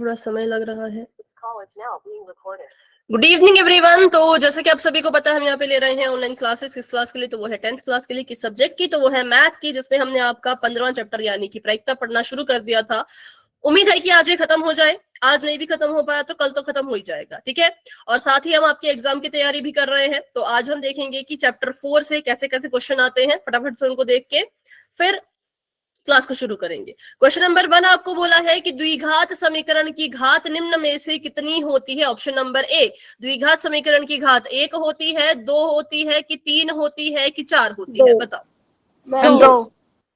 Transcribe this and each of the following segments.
थोड़ा समय लग रहा है। Good evening everyone. तो जैसे कि आप सभी को पता है हम यहाँ पे ले रहे हैं ऑनलाइन क्लासेस। किस क्लास के लिए? तो वो है 10th क्लास के लिए। किस सब्जेक्ट की? तो वो है मैथ की, जिसमें हमने आपका 15वां चैप्टर यानी कि प्रायिकता पढ़ना शुरू कर दिया था। उम्मीद है कि आज ये खत्म हो जाए। आज नहीं भी खत्म हो पाया तो कल तो खत्म हो ही जाएगा, ठीक है। और साथ ही हम आपके एग्जाम की तैयारी भी कर रहे हैं। तो आज हम देखेंगे कि चैप्टर 4 से कैसे कैसे क्वेश्चन आते हैं, फटाफट से उनको देख के फिर क्लास को शुरू करेंगे। क्वेश्चन नंबर 1 आपको बोला है कि द्विघात समीकरण की घात निम्न में से कितनी होती है? ऑप्शन नंबर ए, द्विघात समीकरण की घात 1 होती है, 2 होती है कि 3 होती है कि 4 होती है? बताओ।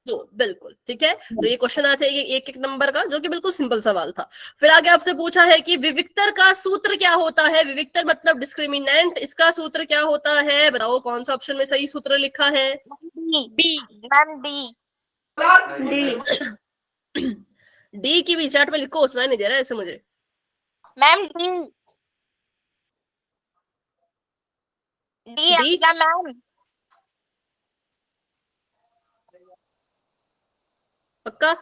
दो, बिल्कुल ठीक है। तो ये क्वेश्चन आते हैं एक एक नंबर का, जो कि बिल्कुल सिंपल सवाल था। फिर आगे आपसे पूछा है कि विविक्तर का सूत्र क्या होता है? विविक्तर मतलब डिस्क्रिमिनेंट, इसका सूत्र क्या होता है? बताओ कौन सा ऑप्शन में सही सूत्र लिखा है? डी की भी चैट में लिखो, सुनाई नहीं दे रहा है ऐसे मुझे। मैम डी क्या मैम? पक्का?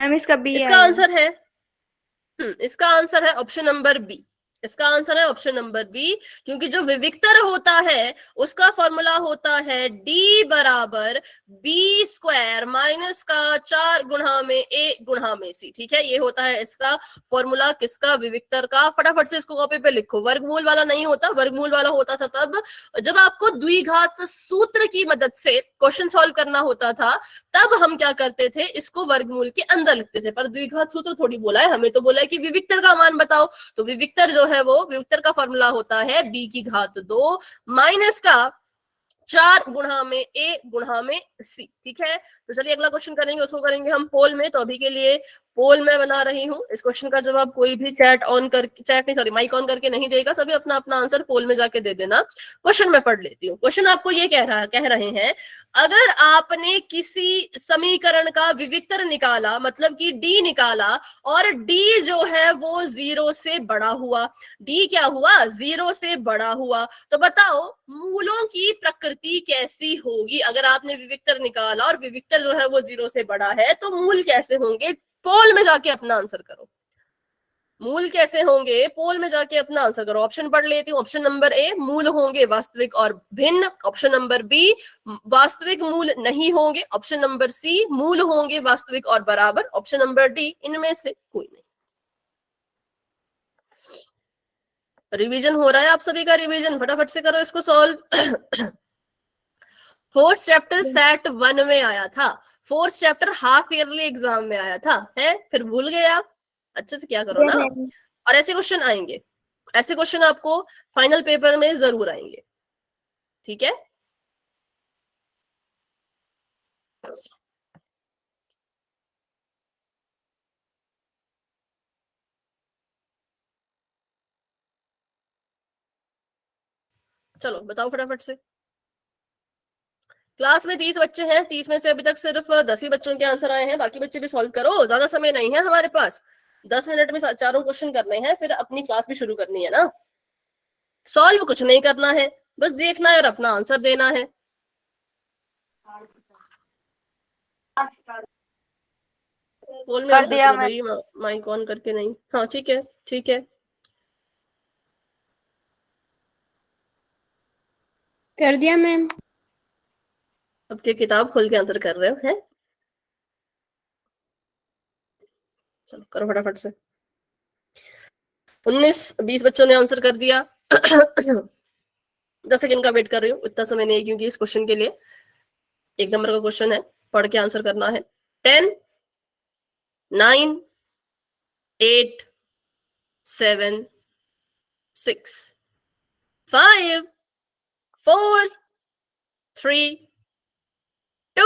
मैम इसका बी इसका आंसर है इसका आंसर है ऑप्शन नंबर बी। इसका आंसर है ऑप्शन नंबर बी, क्योंकि जो विविक्तर होता है उसका फॉर्मूला होता है डी बराबर बी स्क्वायर माइनस का 4 गुणा में ए गुणा में सी। ठीक है, ये होता है इसका फॉर्मूला। किसका? विविक्तर का। फटाफट से इसको कॉपी पे लिखो। वर्गमूल वाला नहीं होता, वर्गमूल वाला होता था तब जब आपको द्विघात सूत्र की मदद से क्वेश्चन सॉल्व करना होता था, तब हम क्या करते थे, इसको वर्गमूल के अंदर लिखते थे। पर द्विघात सूत्र थोड़ी बोला है हमें, तो बोला है कि विविक्तर का मान बताओ। तो विविक्तर जो है वो विविक्तर का फॉर्मूला होता है बी की घात 2 माइनस का 4 गुणा में ए गुणा में सी। ठीक है, तो चलिए अगला क्वेश्चन करेंगे, उसको करेंगे हम पोल में। तो अभी के लिए पोल मैं बना रही हूँ। इस क्वेश्चन का जवाब कोई भी माइक ऑन करके नहीं देगा, सभी अपना अपना आंसर पोल में जाके दे देना। क्वेश्चन मैं पढ़ लेती हूँ। क्वेश्चन आपको ये कह रहे हैं, अगर आपने किसी समीकरण का विविक्तर निकाला, मतलब कि डी निकाला, और डी जो है वो 0 से बड़ा हुआ। डी क्या हुआ? 0 से बड़ा हुआ। तो बताओ मूलों की प्रकृति कैसी होगी? अगर आपने विविक्तर निकाला और विविक्तर जो है वो 0 से बड़ा है, तो मूल कैसे होंगे? पोल में जाके अपना आंसर करो। मूल कैसे होंगे? पोल में जाके अपना आंसर करो। ऑप्शन पढ़ लेती हूँ। ऑप्शन नंबर ए, मूल होंगे वास्तविक और भिन्न। ऑप्शन नंबर बी, वास्तविक मूल नहीं होंगे। ऑप्शन नंबर सी, मूल होंगे वास्तविक और बराबर। ऑप्शन नंबर डी, इनमें से कोई नहीं। रिवीजन हो रहा है आप सभी का, रिवीजन फटाफट से करो इसको सॉल्व। फोर्थ चैप्टर सेट 1 में आया था, fourth chapter half yearly exam में आया था, है? फिर भूल गए आप? अच्छे से क्या करो ना। और ऐसे क्वेश्चन आएंगे, ऐसे क्वेश्चन आपको फाइनल पेपर में जरूर आएंगे, ठीक है। चलो बताओ फटाफट से। क्लास में 30 बच्चे हैं, 30 में से अभी तक सिर्फ 10 ही बच्चों के आंसर आए हैं। बाकी बच्चे भी सॉल्व करो, ज्यादा समय नहीं है हमारे पास। 10 मिनट में चारों क्वेश्चन करने हैं, फिर अपनी क्लास भी शुरू करनी है ना। सॉल्व कुछ नहीं करना है, बस देखना है और अपना आंसर देना है। बोल में आंसर करो भाई, माइक ऑन करके नहीं। हाँ ठीक है, ठीक है, कर दिया मैम। अब क्या किताब खोल के आंसर कर रहे हो? हैं? चलो करो फटाफट से। 19-20 बच्चों ने आंसर कर दिया। 10 सेकंड का वेट कर रही हूँ, इतना समय नहीं है क्योंकि इस क्वेश्चन के लिए 1 नंबर का क्वेश्चन है, पढ़ के आंसर करना है। 10 9 8 7 6 5 4 3 2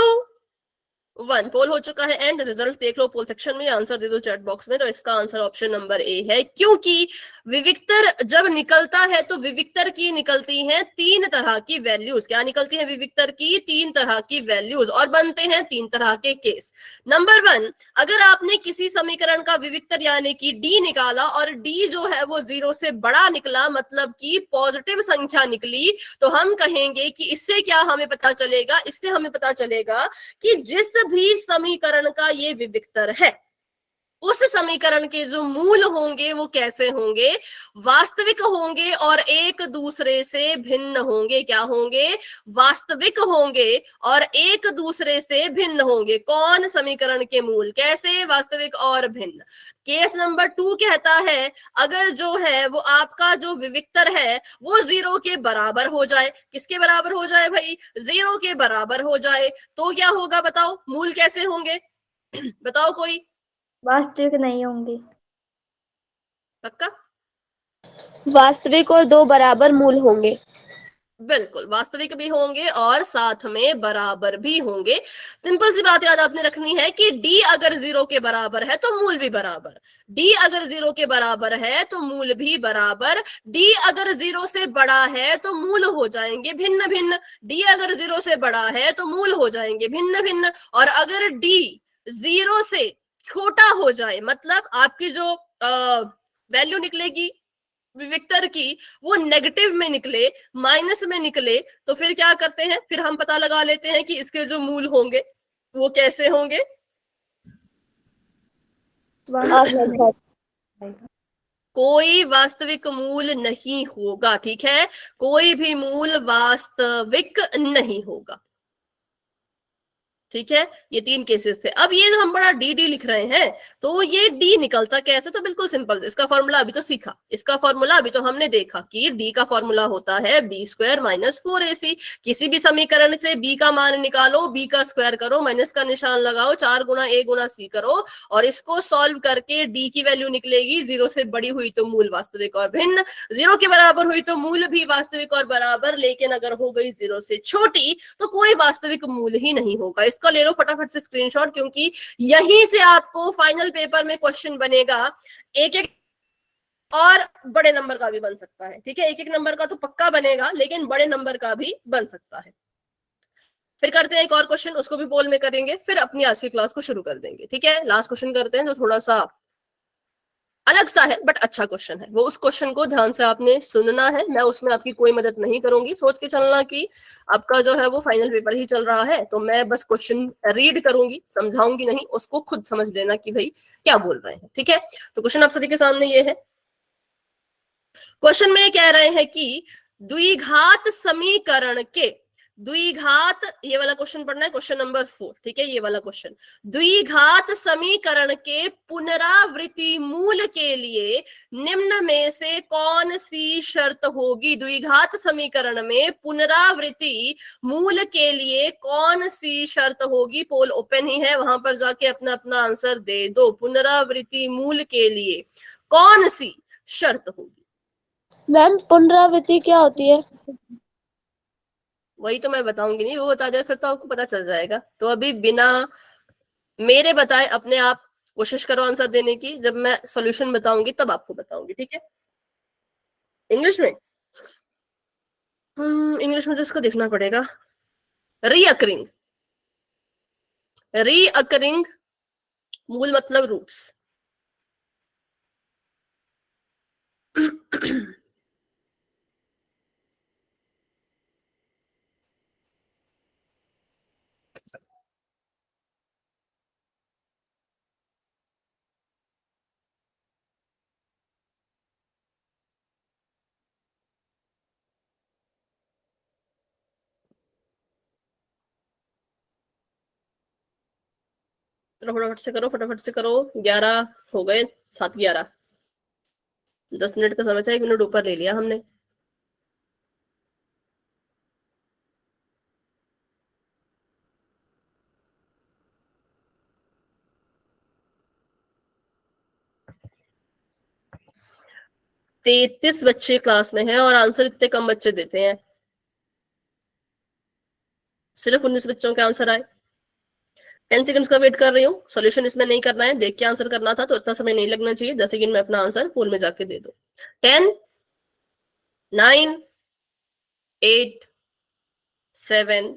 1। पोल हो चुका है एंड रिजल्ट देख लो पोल सेक्शन में, आंसर दे दो चैट बॉक्स में। तो इसका आंसर ऑप्शन नंबर ए है, क्योंकि विविक्तर जब निकलता है तो विविक्तर की निकलती हैं 3 तरह की वैल्यूज। क्या निकलती है? विविक्तर की 3 तरह की वैल्यूज, और बनते हैं 3 तरह के केस। नंबर 1, अगर आपने किसी समीकरण का विविक्तर यानी कि डी निकाला और डी जो है वो 0 से बड़ा निकला, मतलब कि पॉजिटिव संख्या निकली, तो हम कहेंगे कि इससे क्या हमें पता चलेगा? इससे हमें पता चलेगा कि जिस भी समीकरण का ये विविक्तर है, उस समीकरण के जो मूल होंगे वो कैसे होंगे, वास्तविक होंगे और एक दूसरे से भिन्न होंगे। क्या होंगे? वास्तविक होंगे और एक दूसरे से भिन्न होंगे। कौन? समीकरण के मूल। कैसे? वास्तविक और भिन्न। केस नंबर 2 कहता है अगर जो है वो आपका जो विविक्तर है वो 0 के बराबर हो जाए। किसके बराबर हो जाए भाई? 0 के बराबर हो जाए। तो क्या होगा बताओ? मूल कैसे होंगे? बताओ कोई। वास्तविक नहीं होंगे। पक्का? वास्तविक और दो बराबर मूल होंगे। बिल्कुल, वास्तविक भी होंगे और साथ में बराबर भी होंगे। सिंपल सी बात याद आपने रखनी है कि डी अगर 0 के बराबर है तो मूल भी बराबर, डी अगर 0 के बराबर है तो मूल भी बराबर, डी अगर 0 से बड़ा है तो मूल हो जाएंगे भिन्न भिन्न, डी अगर 0 से बड़ा है तो मूल हो जाएंगे भिन्न भिन्न, और अगर डी 0 से छोटा हो जाए, मतलब आपकी जो वैल्यू निकलेगी विविक्तर की वो नेगेटिव में निकले, माइनस में निकले, तो फिर क्या करते हैं? फिर हम पता लगा लेते हैं कि इसके जो मूल होंगे वो कैसे होंगे। कोई वास्तविक मूल नहीं होगा, ठीक है? कोई भी मूल वास्तविक नहीं होगा, ठीक है? ये 3 केसेस थे। अब ये जो हम बड़ा डी डी लिख रहे हैं तो ये डी निकलता कैसे? तो बिल्कुल सिंपल, इसका फॉर्मूला अभी तो सीखा, इसका फॉर्मूला अभी तो हमने देखा कि डी का फॉर्मूला होता है बी स्क्वायर माइनस 4ac। किसी भी समीकरण से बी का मान निकालो, बी का स्क्वायर करो, माइनस का निशान लगाओ, 4 गुना ए गुना सी करो और इसको सॉल्व करके डी की वैल्यू निकलेगी 0 से बड़ी हुई तो मूल वास्तविक और भिन्न, 0 के बराबर हुई तो मूल भी वास्तविक और बराबर, लेकिन अगर हो गई 0 से छोटी तो कोई वास्तविक मूल ही नहीं होगा। इसको ले लो फटाफट से स्क्रीनशॉट, क्योंकि यहीं से आपको फाइनल पेपर में क्वेश्चन बनेगा। एक एक और बड़े नंबर का भी बन सकता है, ठीक है? एक एक नंबर का तो पक्का बनेगा, लेकिन बड़े नंबर का भी बन सकता है। फिर करते हैं एक और क्वेश्चन, उसको भी पोल में करेंगे, फिर अपनी आज की क्लास को शुरू कर देंगे, ठीक है? लास्ट क्वेश्चन करते हैं जो थोड़ा सा अलग सा है बट अच्छा क्वेश्चन है। वो उस क्वेश्चन को ध्यान से आपने सुनना है, मैं उसमें आपकी कोई मदद नहीं करूंगी। सोच के चलना कि आपका जो है वो फाइनल पेपर ही चल रहा है, तो मैं बस क्वेश्चन रीड करूंगी, समझाऊंगी नहीं, उसको खुद समझ लेना कि भाई क्या बोल रहे हैं, ठीक है? तो क्वेश्चन आप सभी के सामने ये है। क्वेश्चन में कह रहे हैं कि द्विघात समीकरण के, द्विघात, ये वाला क्वेश्चन पढ़ना है, क्वेश्चन नंबर 4, ठीक है? ये वाला क्वेश्चन, द्विघात समीकरण के पुनरावृत्ति मूल के लिए निम्न में से कौन सी शर्त होगी? द्विघात समीकरण में पुनरावृत्ति मूल के लिए कौन सी शर्त होगी? पोल ओपन ही है, वहां पर जाके अपना अपना आंसर दे दो। पुनरावृत्ति मूल के लिए कौन सी शर्त होगी? मैम पुनरावृत्ति क्या होती है? वही तो मैं बताऊंगी नहीं, वो बता दे फिर तो आपको पता चल जाएगा। तो अभी बिना मेरे बताए अपने आप कोशिश करो आंसर देने की, जब मैं सॉल्यूशन बताऊंगी तब आपको बताऊंगी, ठीक है? इंग्लिश में, इंग्लिश में तो इसको देखना पड़ेगा। रीअकरिंग, रीअकरिंग मूल मतलब रूट्स। चलो फटाफट से करो, फटाफट से करो। 11 हो गए, 7:11, 10 मिनट का समय था, 1 मिनट ऊपर ले लिया हमने। तैतीस बच्चे क्लास में हैं और आंसर इतने कम बच्चे देते हैं, सिर्फ 19 बच्चों के आंसर आए। 10 सेकंड्स का वेट कर रही हूँ, सॉल्यूशन इसमें नहीं करना है, देख के आंसर करना था, तो इतना समय नहीं लगना चाहिए। 10 सेकंड में अपना आंसर पोल में जाके दे दो। 10, 9, 8, 7,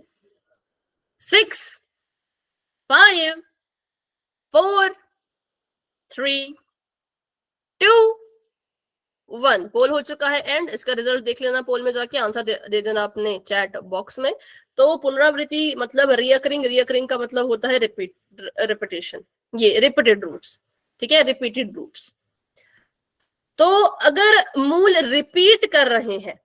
6, 5, 4, 3, 2, 1 पोल हो चुका है एंड इसका रिजल्ट देख लेना पोल में जाके, आंसर दे देना अपने चैट बॉक्स में। तो पुनरावृत्ति मतलब रियकरिंग, रियकरिंग का मतलब होता है रिपीटेशन, ये रिपीटेड रूट्स, ठीक है, रिपीटेड रूट्स। तो अगर मूल रिपीट कर रहे हैं,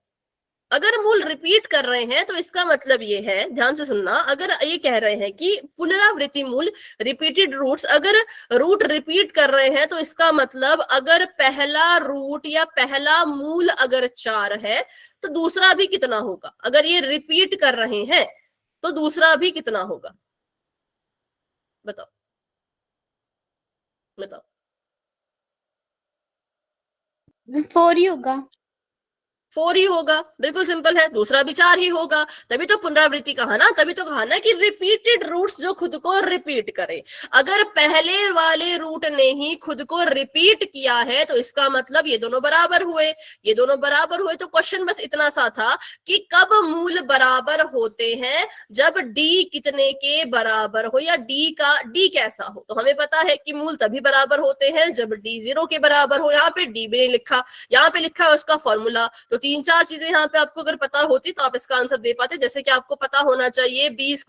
अगर मूल रिपीट कर रहे हैं तो इसका मतलब ये है, ध्यान से सुनना, अगर ये कह रहे हैं कि पुनरावृत्ति मूल रिपीटेड रूट्स, अगर रूट रिपीट कर रहे हैं तो इसका मतलब अगर पहला रूट या पहला मूल अगर 4 है तो दूसरा भी कितना होगा? अगर ये रिपीट कर रहे हैं तो दूसरा भी कितना होगा? बताओ बताओ। 4 ही होगा। 4 ही होगा, बिल्कुल सिंपल है, दूसरा भी 4 ही होगा। तभी तो पुनरावृत्ति कहा ना, तभी तो कहा ना कि रिपीटेड रूट्स जो खुद को रिपीट करे। अगर पहले वाले रूट ने ही खुद को रिपीट किया है तो इसका मतलब ये दोनों बराबर हुए, ये दोनों बराबर हुए। तो क्वेश्चन बस इतना सा था कि कब मूल बराबर होते हैं? जब डी कितने के बराबर हो, या डी कैसा हो। तो हमें पता है कि मूल तभी बराबर होते हैं जब डी 0 के बराबर हो। यहाँ पे डी भी नहीं लिखा, यहाँ पे लिखा है उसका फॉर्मूला। तो 3-4 चीजें यहाँ पे आपको अगर पता होती तो आप इसका आंसर दे पाते। जैसे कि आपको पता होना चाहिए b² -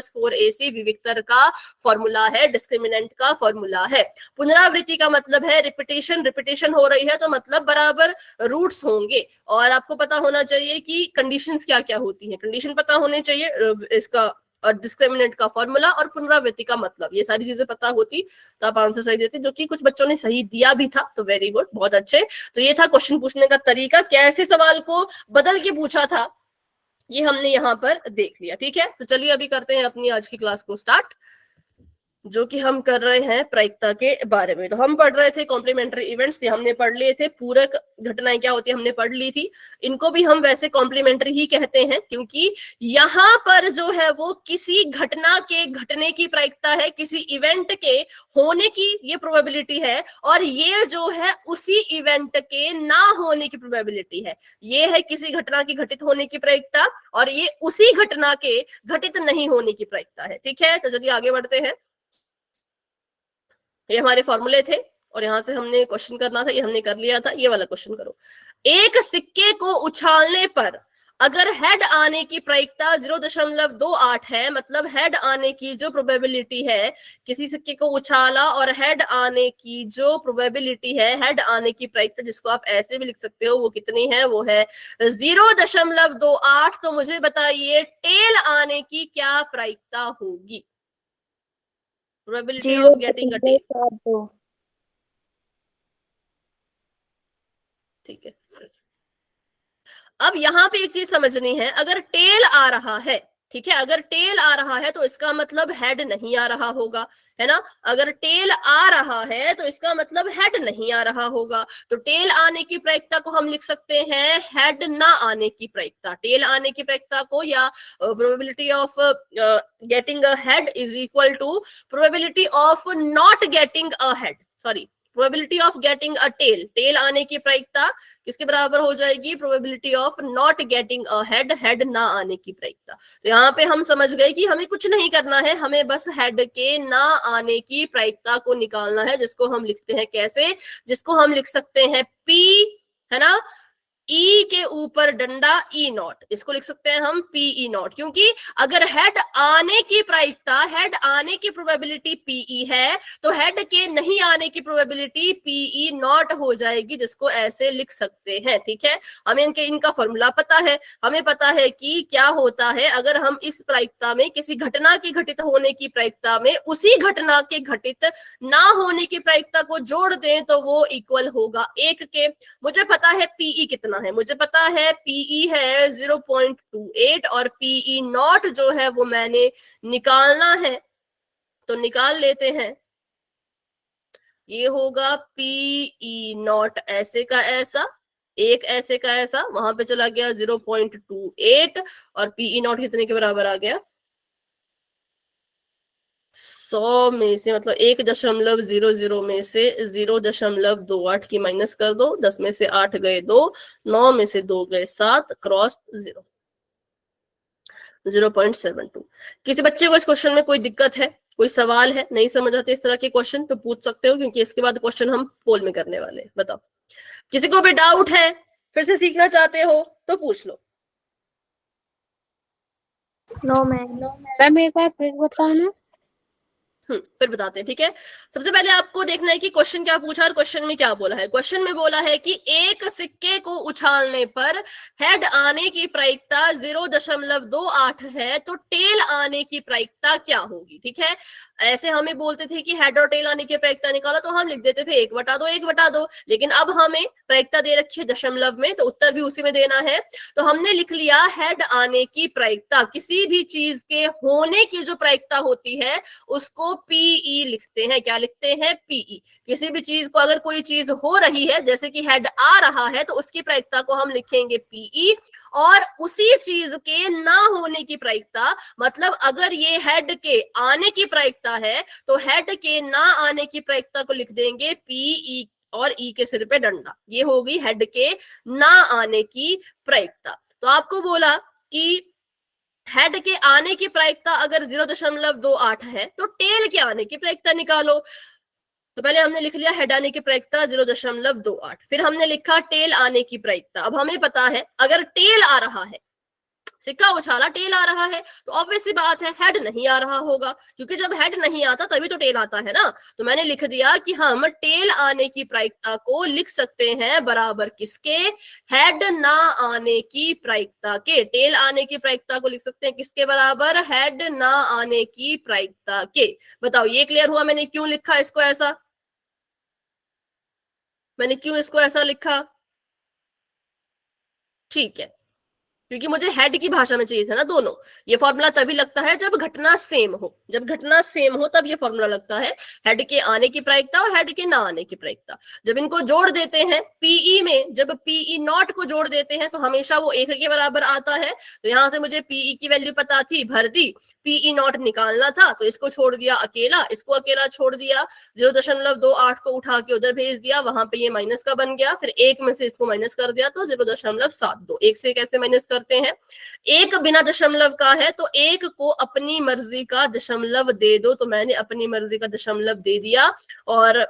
4ac विविक्तर का फॉर्मूला है, डिस्क्रिमिनेंट का फॉर्मूला है। पुनरावृत्ति का मतलब है रिपीटेशन, रिपीटेशन हो रही है तो मतलब बराबर रूट्स होंगे। और आपको पता होना चाहिए कि कंडीशंस क्या क्या होती हैं, कंडीशन पता होने चाहिए, इसका और डिस्क्रिमिनेंट का फॉर्मूला और पुनरावृत्ति का मतलब, ये सारी चीजें पता होती तो आप आंसर सही देते, जो कि कुछ बच्चों ने सही दिया भी था। तो वेरी गुड, बहुत अच्छे। तो ये था क्वेश्चन पूछने का तरीका, कैसे सवाल को बदल के पूछा था ये हमने यहाँ पर देख लिया। ठीक है, तो चलिए अभी करते हैं अपनी आज की क्लास को स्टार्ट, जो कि हम कर रहे हैं प्रायिकता के बारे में। तो हम पढ़ रहे थे कॉम्प्लीमेंट्री इवेंट्स, ये हमने पढ़ लिए थे। पूरक घटनाएं क्या होती है हमने पढ़ ली थी। इनको भी हम वैसे कॉम्प्लीमेंट्री ही कहते हैं क्योंकि यहाँ पर जो है वो किसी घटना के घटने की प्रायिकता है, किसी इवेंट के होने की ये प्रोबेबिलिटी है, और ये जो है उसी इवेंट के ना होने की प्रोबेबिलिटी है। ये है किसी घटना की घटित होने की प्रायिकता और ये उसी घटना के घटित नहीं होने की प्रायिकता है। ठीक है, तो चलिए आगे बढ़ते हैं। ये हमारे फॉर्मूले थे और यहां से हमने क्वेश्चन करना था, ये हमने कर लिया था। ये वाला क्वेश्चन करो। एक सिक्के को उछालने पर अगर हेड आने की प्रायिकता 0.28 है, मतलब हेड आने की जो प्रोबेबिलिटी है, किसी सिक्के को उछाला और हेड आने की जो प्रोबेबिलिटी है, हेड आने की प्रायिकता जिसको आप ऐसे भी लिख सकते हो, वो कितनी है? वो है 0.28। तो मुझे बताइए टेल आने की क्या प्रायिकता होगी? Probability of getting a tail। ठीक है, अब यहाँ पे एक चीज समझनी है, अगर टेल आ रहा है, ठीक है, अगर टेल आ रहा है तो इसका मतलब हेड नहीं आ रहा होगा, है ना। अगर टेल आ रहा है तो इसका मतलब हेड नहीं आ रहा होगा। तो टेल आने की प्रायिकता को हम लिख सकते हैं हेड ना आने की प्रायिकता। टेल आने की प्रायिकता को, या probability of getting a head is equal to probability of not getting a head, sorry, probability of getting a tail. Tail आने की प्रायिकता किसके बराबर हो जाएगी? Probability of not getting a head, head ना आने की प्रायिकता। तो यहाँ पे हम समझ गए कि हमें कुछ नहीं करना है, हमें बस हेड के ना आने की प्रायिकता को निकालना है, जिसको हम लिखते हैं कैसे? जिसको हम लिख सकते हैं P, है ना, ई के ऊपर डंडा ई नॉट, इसको लिख सकते हैं हम पीई नॉट। क्योंकि अगर हेड आने की प्रायिकता, हेड आने की प्रोबेबिलिटी पीई है तो हेड के नहीं आने की प्रोबेबिलिटी पीई नॉट हो जाएगी, जिसको ऐसे लिख सकते हैं। ठीक है, हमें इनका फॉर्मूला पता है, हमें पता है कि क्या होता है अगर हम इस प्रायिकता में, किसी घटना के घटित होने की प्रायिकता में उसी घटना के घटित ना होने की प्रायिकता को जोड़ दें तो वो इक्वल होगा 1 के। मुझे पता है पीई कितना है, मुझे पता है पीई है 0.28 और पीई नॉट जो है वो मैंने निकालना है, तो निकाल लेते हैं। ये होगा पीई नॉट ऐसे का ऐसा, एक ऐसे का ऐसा, वहां पे चला गया 0.28 और पीई नॉट कितने के बराबर आ गया? 100 में से, मतलब 1.00 में से 0.28 की माइनस कर दो, 10 में से 8 गए 2, 9 में से 2 गए 7, क्रॉस 0, 0.72। किसी बच्चे को इस क्वेश्चन में कोई दिक्कत है, कोई सवाल है, नहीं समझ आते इस तरह के क्वेश्चन, तो पूछ सकते हो, क्योंकि इसके बाद क्वेश्चन हम पोल में करने वाले हैं। बताओ किसी को भी डाउट है, फिर से सीखना चाहते हो तो पूछ लो। No ma'am. मैम एक बार फिर बताना। फिर बताते हैं, ठीक है। सबसे पहले आपको देखना है कि क्वेश्चन क्या पूछा और क्वेश्चन में क्या बोला है। क्वेश्चन में बोला है कि एक सिक्के को उछालने पर हेड आने की प्रायिकता 0.28 है, तो टेल आने की प्रायिकता क्या होगी, ठीक है। ऐसे हमें बोलते थे कि हेड और टेल आने की प्रायिकता निकालो, तो हम लिख देते थे 1/2 1/2, लेकिन अब हमें प्रायिकता दे रखी है दशमलव में, तो उत्तर भी उसी में देना है। तो हमने लिख लिया हेड आने की प्रायिकता, किसी भी चीज के होने की जो प्रायिकता होती है उसको पीई लिखते हैं। क्या लिखते हैं? पीई। किसी भी चीज को, अगर कोई चीज हो रही है, जैसे कि हेड आ रहा है, तो उसकी प्रायिकता को हम लिखेंगे पीई। और उसी चीज के ना होने की प्रायिकता, मतलब अगर ये हेड के आने की प्रायिकता है तो हेड के ना आने की प्रायिकता को लिख देंगे पीई, और ई के सिर पे डंडा। ये होगी हेड के ना आने की प्रायिकता। तो आपको बोला कि हेड के आने की प्रायिकता अगर 0.28 है, तो टेल के आने की प्रायिकता निकालो। तो पहले हमने लिख लिया हेड आने की प्रायिकता 0.28, फिर हमने लिखा टेल आने की प्रायिकता। अब हमें पता है अगर टेल आ रहा है, सिक्का उछाला, टेल आ रहा है, तो ऑब्वियस सी बात है हेड नहीं आ रहा होगा, क्योंकि जब हेड नहीं आता तभी तो टेल आता है ना। तो मैंने लिख दिया कि हम टेल आने की प्रायिकता को लिख सकते हैं बराबर किसके? हेड ना आने की प्रायिकता के। टेल आने की प्रायिकता को लिख सकते हैं किसके बराबर? हेड ना आने की प्रायिकता के। बताओ ये क्लियर हुआ मैंने क्यों लिखा इसको ऐसा? मैंने क्यों इसको ऐसा लिखा? ठीक है, क्योंकि मुझे हेड की भाषा में चाहिए था ना दोनों। ये फॉर्मूला तभी लगता है जब घटना सेम हो, जब घटना सेम हो तब ये फॉर्मूला लगता है, हेड के आने की प्रायिकता और हेड के ना आने की प्रायिकता। जब इनको जोड़ देते हैं पीई में, जब पीई नॉट को जोड़ देते हैं तो हमेशा वो 1 के बराबर आता है। तो यहां से मुझे पीई की वैल्यू पता थी, भर दी। पीई नॉट निकालना था तो इसको छोड़ दिया अकेला, इसको अकेला छोड़ दिया, 0.28 को उठा के उधर भेज दिया, वहां पे ये माइनस का बन गया, फिर एक में से इसको माइनस कर दिया तो 0.72। एक से कैसे माइनस करते हैं? एक बिना दशमलव का है तो एक को अपनी मर्जी का दशमलव दे दो, तो मैंने अपनी मर्जी का दशमलव दे दिया। और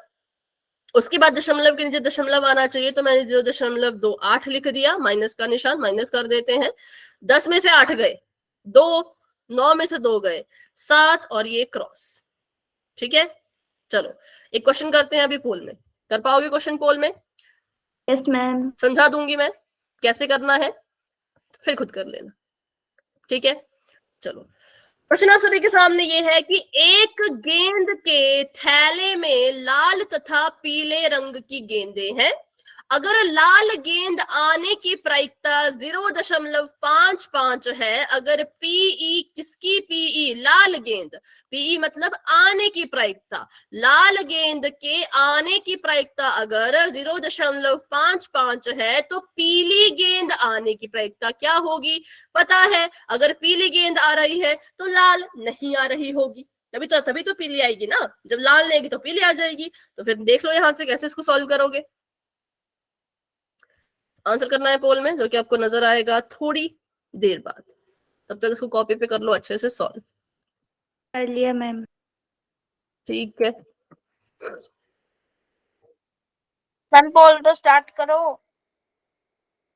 उसके बाद दशमलव के नीचे दशमलव आना चाहिए, तो मैंने 0.28 लिख दिया, माइनस का निशान, माइनस कर देते हैं। 10 में से 8 गए, 2, 9 में से 2 गए, 7, और ये क्रॉस। ठीक है, चलो एक क्वेश्चन करते हैं अभी पोल में। कर पाओगे क्वेश्चन पोल में? Yes ma'am. समझा दूंगी मैं कैसे करना है, फिर खुद कर लेना, ठीक है। चलो प्रश्न आप सभी के सामने ये है कि एक गेंद के थैले में लाल तथा पीले रंग की गेंदें हैं। अगर लाल गेंद आने की प्रायिकता 0.55 है, अगर पीई, किसकी पीई? लाल गेंद। पीई मतलब आने की प्रायिकता, लाल गेंद के आने की प्रायिकता अगर 0.55 है, तो पीली गेंद आने की प्रायिकता क्या होगी? पता है, अगर पीली गेंद आ रही है तो लाल नहीं आ रही होगी, तभी तो पीली आएगी ना। जब लाल नहीं आएगी तो पीली आ जाएगी। तो फिर देख लो यहां से कैसे इसको सॉल्व करोगे। आंसर करना है पोल में, जो कि आपको नजर आएगा थोड़ी देर बाद। तब तक इसको कॉपी पे कर लो अच्छे से सॉल्व। कर लिया मैम। ठीक है, मैम पोल तो स्टार्ट करो।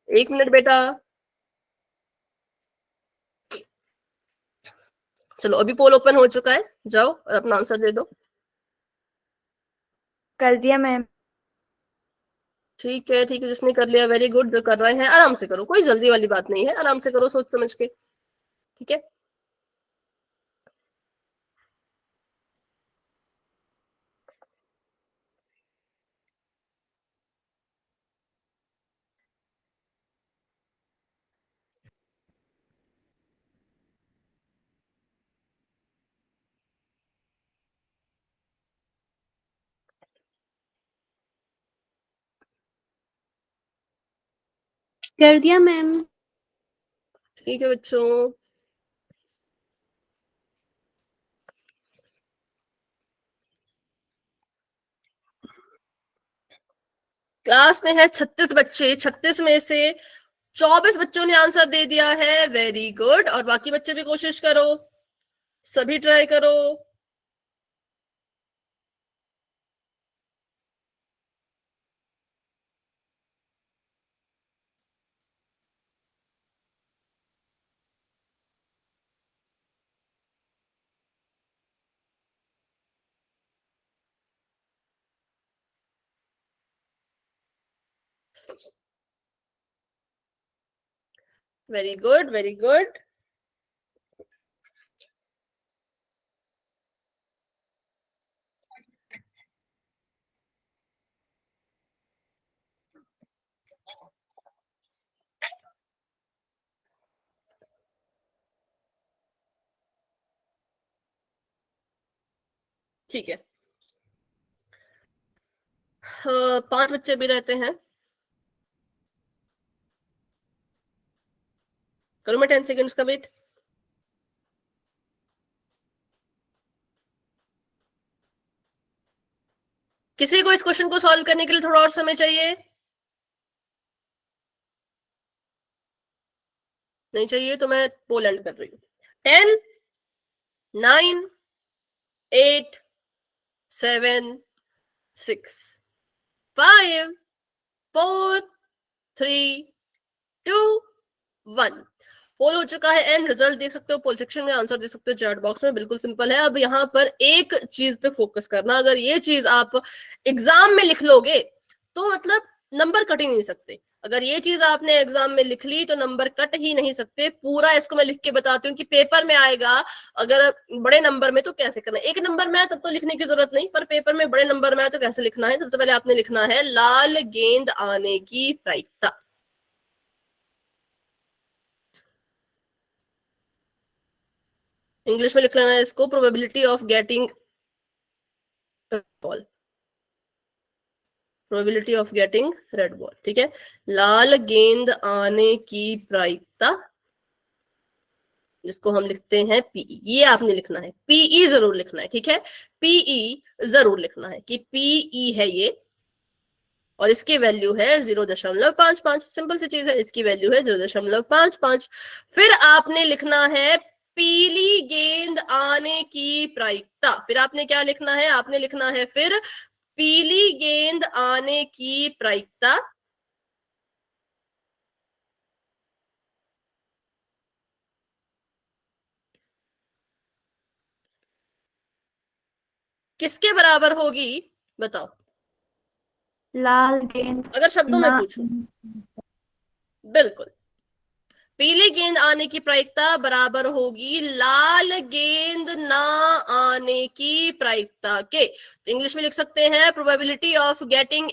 1 मिनट बेटा। चलो अभी पोल ओपन हो चुका है, जाओ और अपना आंसर दे दो। कर दिया मैम। ठीक है, ठीक है, जिसने कर लिया वेरी गुड। जो कर रहे हैं आराम से करो, कोई जल्दी वाली बात नहीं है, आराम से करो सोच समझ के, ठीक है। कर दिया मैम। ठीक है बच्चों, क्लास में है 36 बच्चे, 36 में से 24 बच्चों ने आंसर दे दिया है, वेरी गुड। और बाकी बच्चे भी कोशिश करो, सभी ट्राई करो। Very good, very good. ठीक है, 5 बच्चे भी रहते हैं। करूं मैं 10 सेकेंड्स का वेट? किसी को इस क्वेश्चन को सॉल्व करने के लिए थोड़ा और समय चाहिए? नहीं चाहिए तो मैं पोल एंड कर रही हूँ। 10, 9, 8, 7, 6, 5, 4, 3, 2, 1। पोल हो चुका है एंड रिजल्ट देख सकते हो, पोल सेक्शन में आंसर दे सकते हो चैट बॉक्स में। बिल्कुल सिंपल है। अब यहाँ पर एक चीज पे फोकस करना, अगर ये चीज आप एग्जाम में लिख लोगे तो मतलब नंबर कट ही नहीं सकते। अगर ये चीज आपने एग्जाम में लिख ली तो नंबर कट ही नहीं सकते। पूरा इसको मैं लिख के बताती हूँ कि पेपर में आएगा अगर बड़े नंबर में तो कैसे करना है। एक नंबर में है तब तो लिखने की जरूरत नहीं, पर पेपर में बड़े नंबर में है तो कैसे लिखना है। सबसे पहले आपने लिखना है लाल गेंद आने की प्रायिकता। इंग्लिश में लिख लेना है इसको, probability of getting ball, probability of getting red ball. ठीक है, लाल गेंद आने की प्रायिकता, जिसको हम लिखते हैं पीई। ये आपने लिखना है, पीई जरूर लिखना है। ठीक है, पीई जरूर लिखना है कि पीई है ये, और इसकी वैल्यू है 0.55। सिंपल सी चीज है, इसकी वैल्यू है 0.55। फिर आपने लिखना है पीली गेंद आने की प्रायिकता। फिर आपने क्या लिखना है? आपने लिखना है फिर पीली गेंद आने की प्रायिकता किसके बराबर होगी? बताओ, लाल गेंद अगर शब्दों में ना पूछूं। बिल्कुल, पीली गेंद आने की प्रायिकता बराबर होगी लाल गेंद ना आने की प्रायिकता के। तो इंग्लिश में लिख सकते हैं probability of getting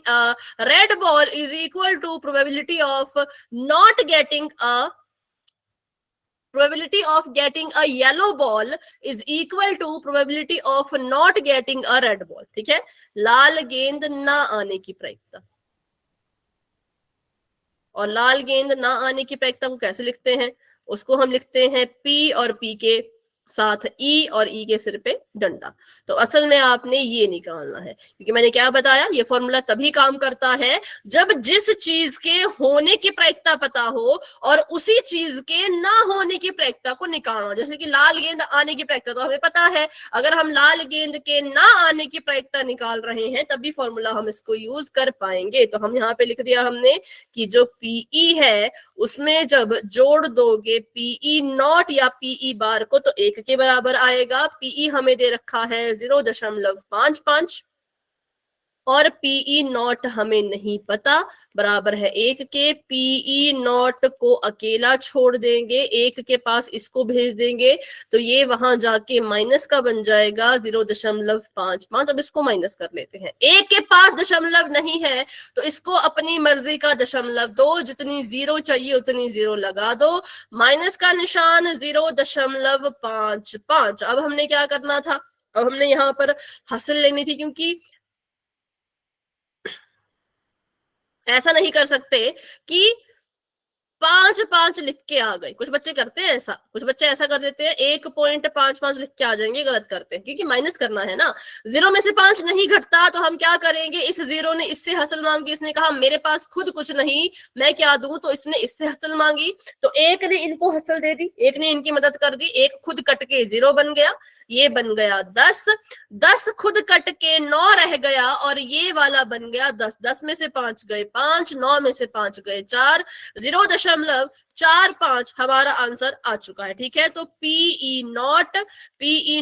red ball is equal to probability of not getting a probability of getting a yellow ball is equal to probability of not getting a red ball। ठीक है, लाल गेंद ना आने की प्रायिकता। और लाल गेंद ना आने की प्रायिकता को कैसे लिखते हैं? उसको हम लिखते हैं P और P के साथ E और E के सिर पे डंडा। तो असल में आपने ये निकालना है, क्योंकि मैंने क्या बताया, ये फॉर्मूला तभी काम करता है जब जिस चीज के होने की प्रायिकता पता हो और उसी चीज के ना होने की प्रायिकता को निकालना। जैसे कि लाल गेंद आने की प्रायिकता तो हमें पता है, अगर हम लाल गेंद के ना आने की प्रायिकता निकाल रहे हैं तभी फॉर्मूला हम इसको यूज कर पाएंगे। तो हम यहाँ पे लिख दिया हमने कि जो पीई है उसमें जब जोड़ दोगे पीई नॉट या पीई बार को तो 1 के बराबर आएगा। पीई हमें दे रखा है 0.55 और पीई नॉट हमें नहीं पता, बराबर है 1 के। पीई नॉट को अकेला छोड़ देंगे, 1 के पास इसको भेज देंगे तो ये वहां जाके माइनस का बन जाएगा 0.55। अब इसको माइनस कर लेते हैं। 1 के पास दशमलव नहीं है तो इसको अपनी मर्जी का दशमलव दो, जितनी 0 चाहिए उतनी 0 लगा दो। माइनस का निशान 0.55। अब हमने क्या करना था? अब हमने यहाँ पर हासिल लेनी थी, क्योंकि ऐसा नहीं कर सकते कि 5 लिख के आ गए। कुछ बच्चे करते हैं ऐसा, कुछ बच्चे ऐसा कर देते हैं 1.55 लिख के आ जाएंगे, गलत करते हैं क्योंकि माइनस करना है ना। 0 में से 5 नहीं घटता तो हम क्या करेंगे? इस 0 ने इससे हसल मांगी, इसने कहा मेरे पास खुद कुछ नहीं मैं क्या दूं, तो इसने इससे हसल मांगी तो 1 ने इनको हसल दे दी, 1 ने इनकी मदद कर दी, 1 खुद कट के 0 बन गया। ये बन गया 10, 10 खुद कट के 9 रह गया और ये वाला बन गया 10, 10 में से 5 गए 5, 9 में से 5 गए 4, 0.45 हमारा आंसर आ चुका है। ठीक है, तो पीई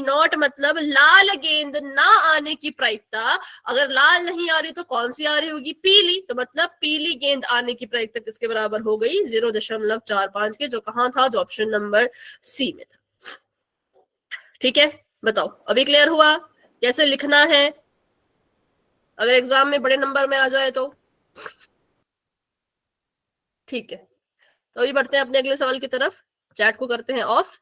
नॉट मतलब लाल गेंद ना आने की प्रायिकता, अगर लाल नहीं आ रही तो कौन सी आ रही होगी, पीली, तो मतलब पीली गेंद आने की प्रायिकता किसके बराबर हो गई, 0.45 के, जो कहां था, जो ऑप्शन नंबर सी में था। ठीक है, बताओ अभी क्लियर हुआ कैसे लिखना है अगर एग्जाम में बड़े नंबर में आ जाए तो। ठीक है, तो अभी बढ़ते हैं अपने अगले सवाल की तरफ, चैट को करते हैं ऑफ।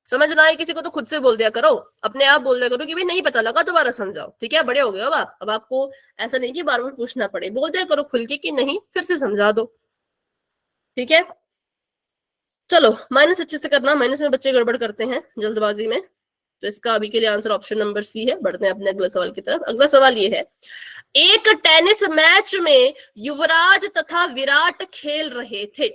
समझ ना आए किसी को तो खुद से बोल दिया करो, अपने आप बोल दिया करो कि भाई नहीं पता लगा दोबारा समझाओ। ठीक है, बड़े हो गए हो अब आपको ऐसा नहीं कि बार बार पूछना पड़े, बोल दिया करो खुल के कि नहीं फिर से समझा दो। ठीक है, चलो माइनस अच्छे से करना, माइनस में बच्चे गड़बड़ करते हैं जल्दबाजी में, तो इसका अभी के लिए आंसर ऑप्शन नंबर सी है। बढ़ते हैं अपने अगले सवाल की तरफ। अगला सवाल ये है, एक टेनिस मैच में युवराज तथा विराट खेल रहे थे।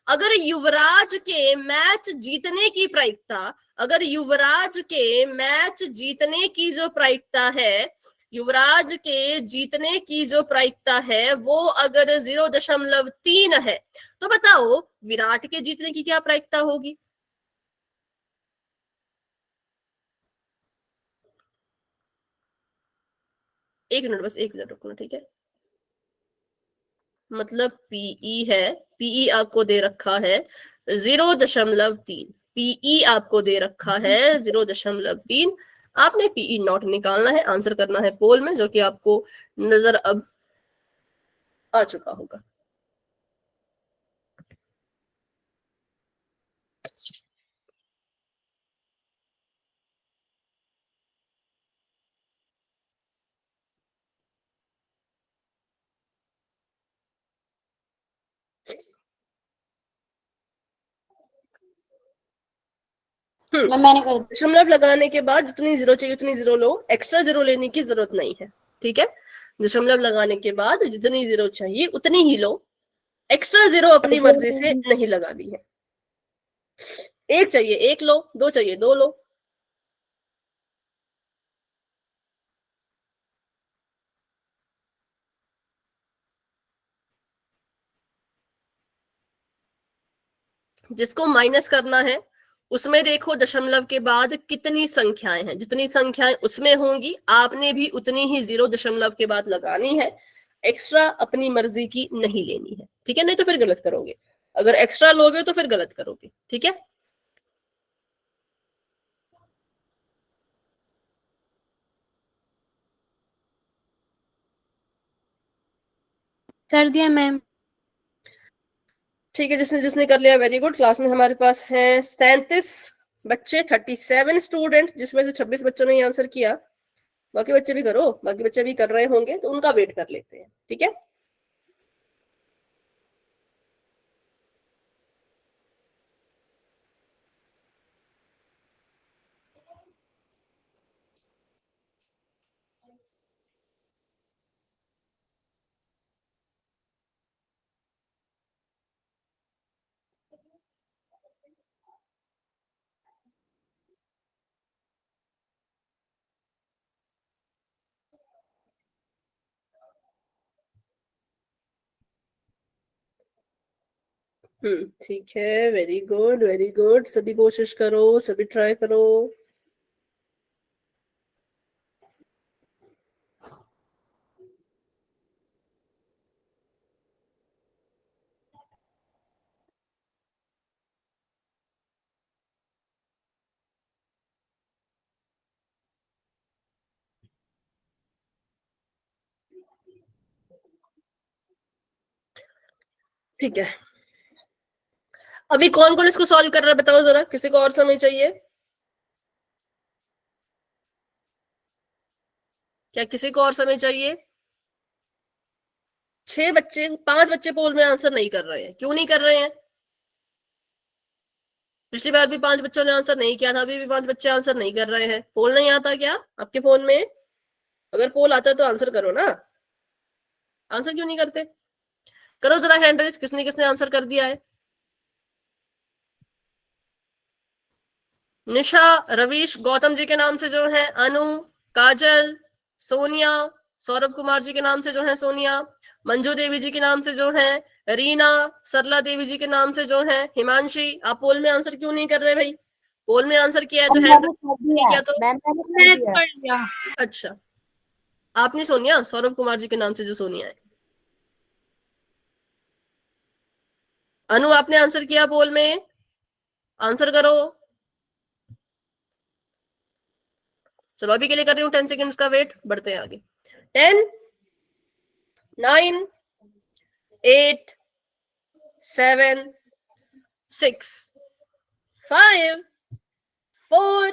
अगर युवराज के मैच जीतने की प्रायिकता, अगर युवराज के मैच जीतने की जो प्रायिकता है, युवराज के जीतने की जो प्रायिकता है वो अगर 0.3 है, तो बताओ विराट के जीतने की क्या प्रायिकता होगी। एक मिनट, बस एक मिनट रुकना। ठीक है, मतलब पीई है, पीई आपको दे रखा है 0.3, पीई आपको दे रखा है 0.3, आपने पीई नॉट निकालना है, आंसर करना है पोल में, जो कि आपको नजर अब आ चुका होगा। मैंने कर दी। दशमलव लगाने के बाद जितनी जीरो चाहिए उतनी जीरो लो, एक्स्ट्रा जीरो लेने की जरूरत नहीं है। ठीक है, दशमलव लगाने के बाद जितनी जीरो चाहिए उतनी ही लो, एक्स्ट्रा जीरो अपनी मर्जी से नहीं लगानी है। एक चाहिए एक लो, दो चाहिए दो लो। जिसको माइनस करना है उसमें देखो दशमलव के बाद कितनी संख्याएं हैं, जितनी संख्याएं उसमें होंगी आपने भी उतनी ही 0 के बाद लगानी है, एक्स्ट्रा अपनी मर्जी की नहीं लेनी है। ठीक है, नहीं तो फिर गलत करोगे, अगर एक्स्ट्रा लोगे तो फिर गलत करोगे। ठीक है, कर दिया मैम। ठीक है, जिसने जिसने कर लिया वेरी गुड। क्लास में हमारे पास है 37 बच्चे, 37 स्टूडेंट, जिसमें से 26 बच्चों ने आंसर किया। बाकी बच्चे भी करो, बाकी बच्चे भी कर रहे होंगे तो उनका वेट कर लेते हैं। ठीक है, ठीक है, वेरी गुड वेरी गुड, सभी कोशिश करो, सभी ट्राई करो। ठीक है, अभी कौन कौन इसको सॉल्व कर रहा है बताओ जरा, किसी को और समय चाहिए क्या, किसी को और समय चाहिए। 6 बच्चे, 5 बच्चे पोल में आंसर नहीं कर रहे हैं, क्यों नहीं कर रहे हैं। पिछली बार भी 5 बच्चों ने आंसर नहीं किया था, अभी भी 5 बच्चे आंसर नहीं कर रहे हैं। पोल नहीं आता क्या आपके फोन में, अगर पोल आता है तो आंसर करो ना, आंसर क्यों नहीं करते। करो जरा हैंड रेज, किसने किसने आंसर कर दिया है। निशा, रवीश, गौतम जी के नाम से जो है अनु, काजल, सोनिया, सौरभ कुमार जी के नाम से जो है सोनिया, मंजू देवी जी के नाम से जो है रीना, सरला देवी जी के नाम से जो है हिमांशी। आप पोल में आंसर क्यों नहीं कर रहे भाई? पोल में आंसर किया है तो हैंड नहीं किया तो मैंने कर दिया। अच्छा, आपने सोनिया, सौरभ कुमार जी के नाम से जो सोनिया है। अनु, आपने आंसर किया पोल में? आंसर करो। चलो अभी के लिए कर रही हूँ 10 सेकेंड्स का वेट, बढ़ते हैं आगे। 10, 9, 8, 7, 6, 5, 4,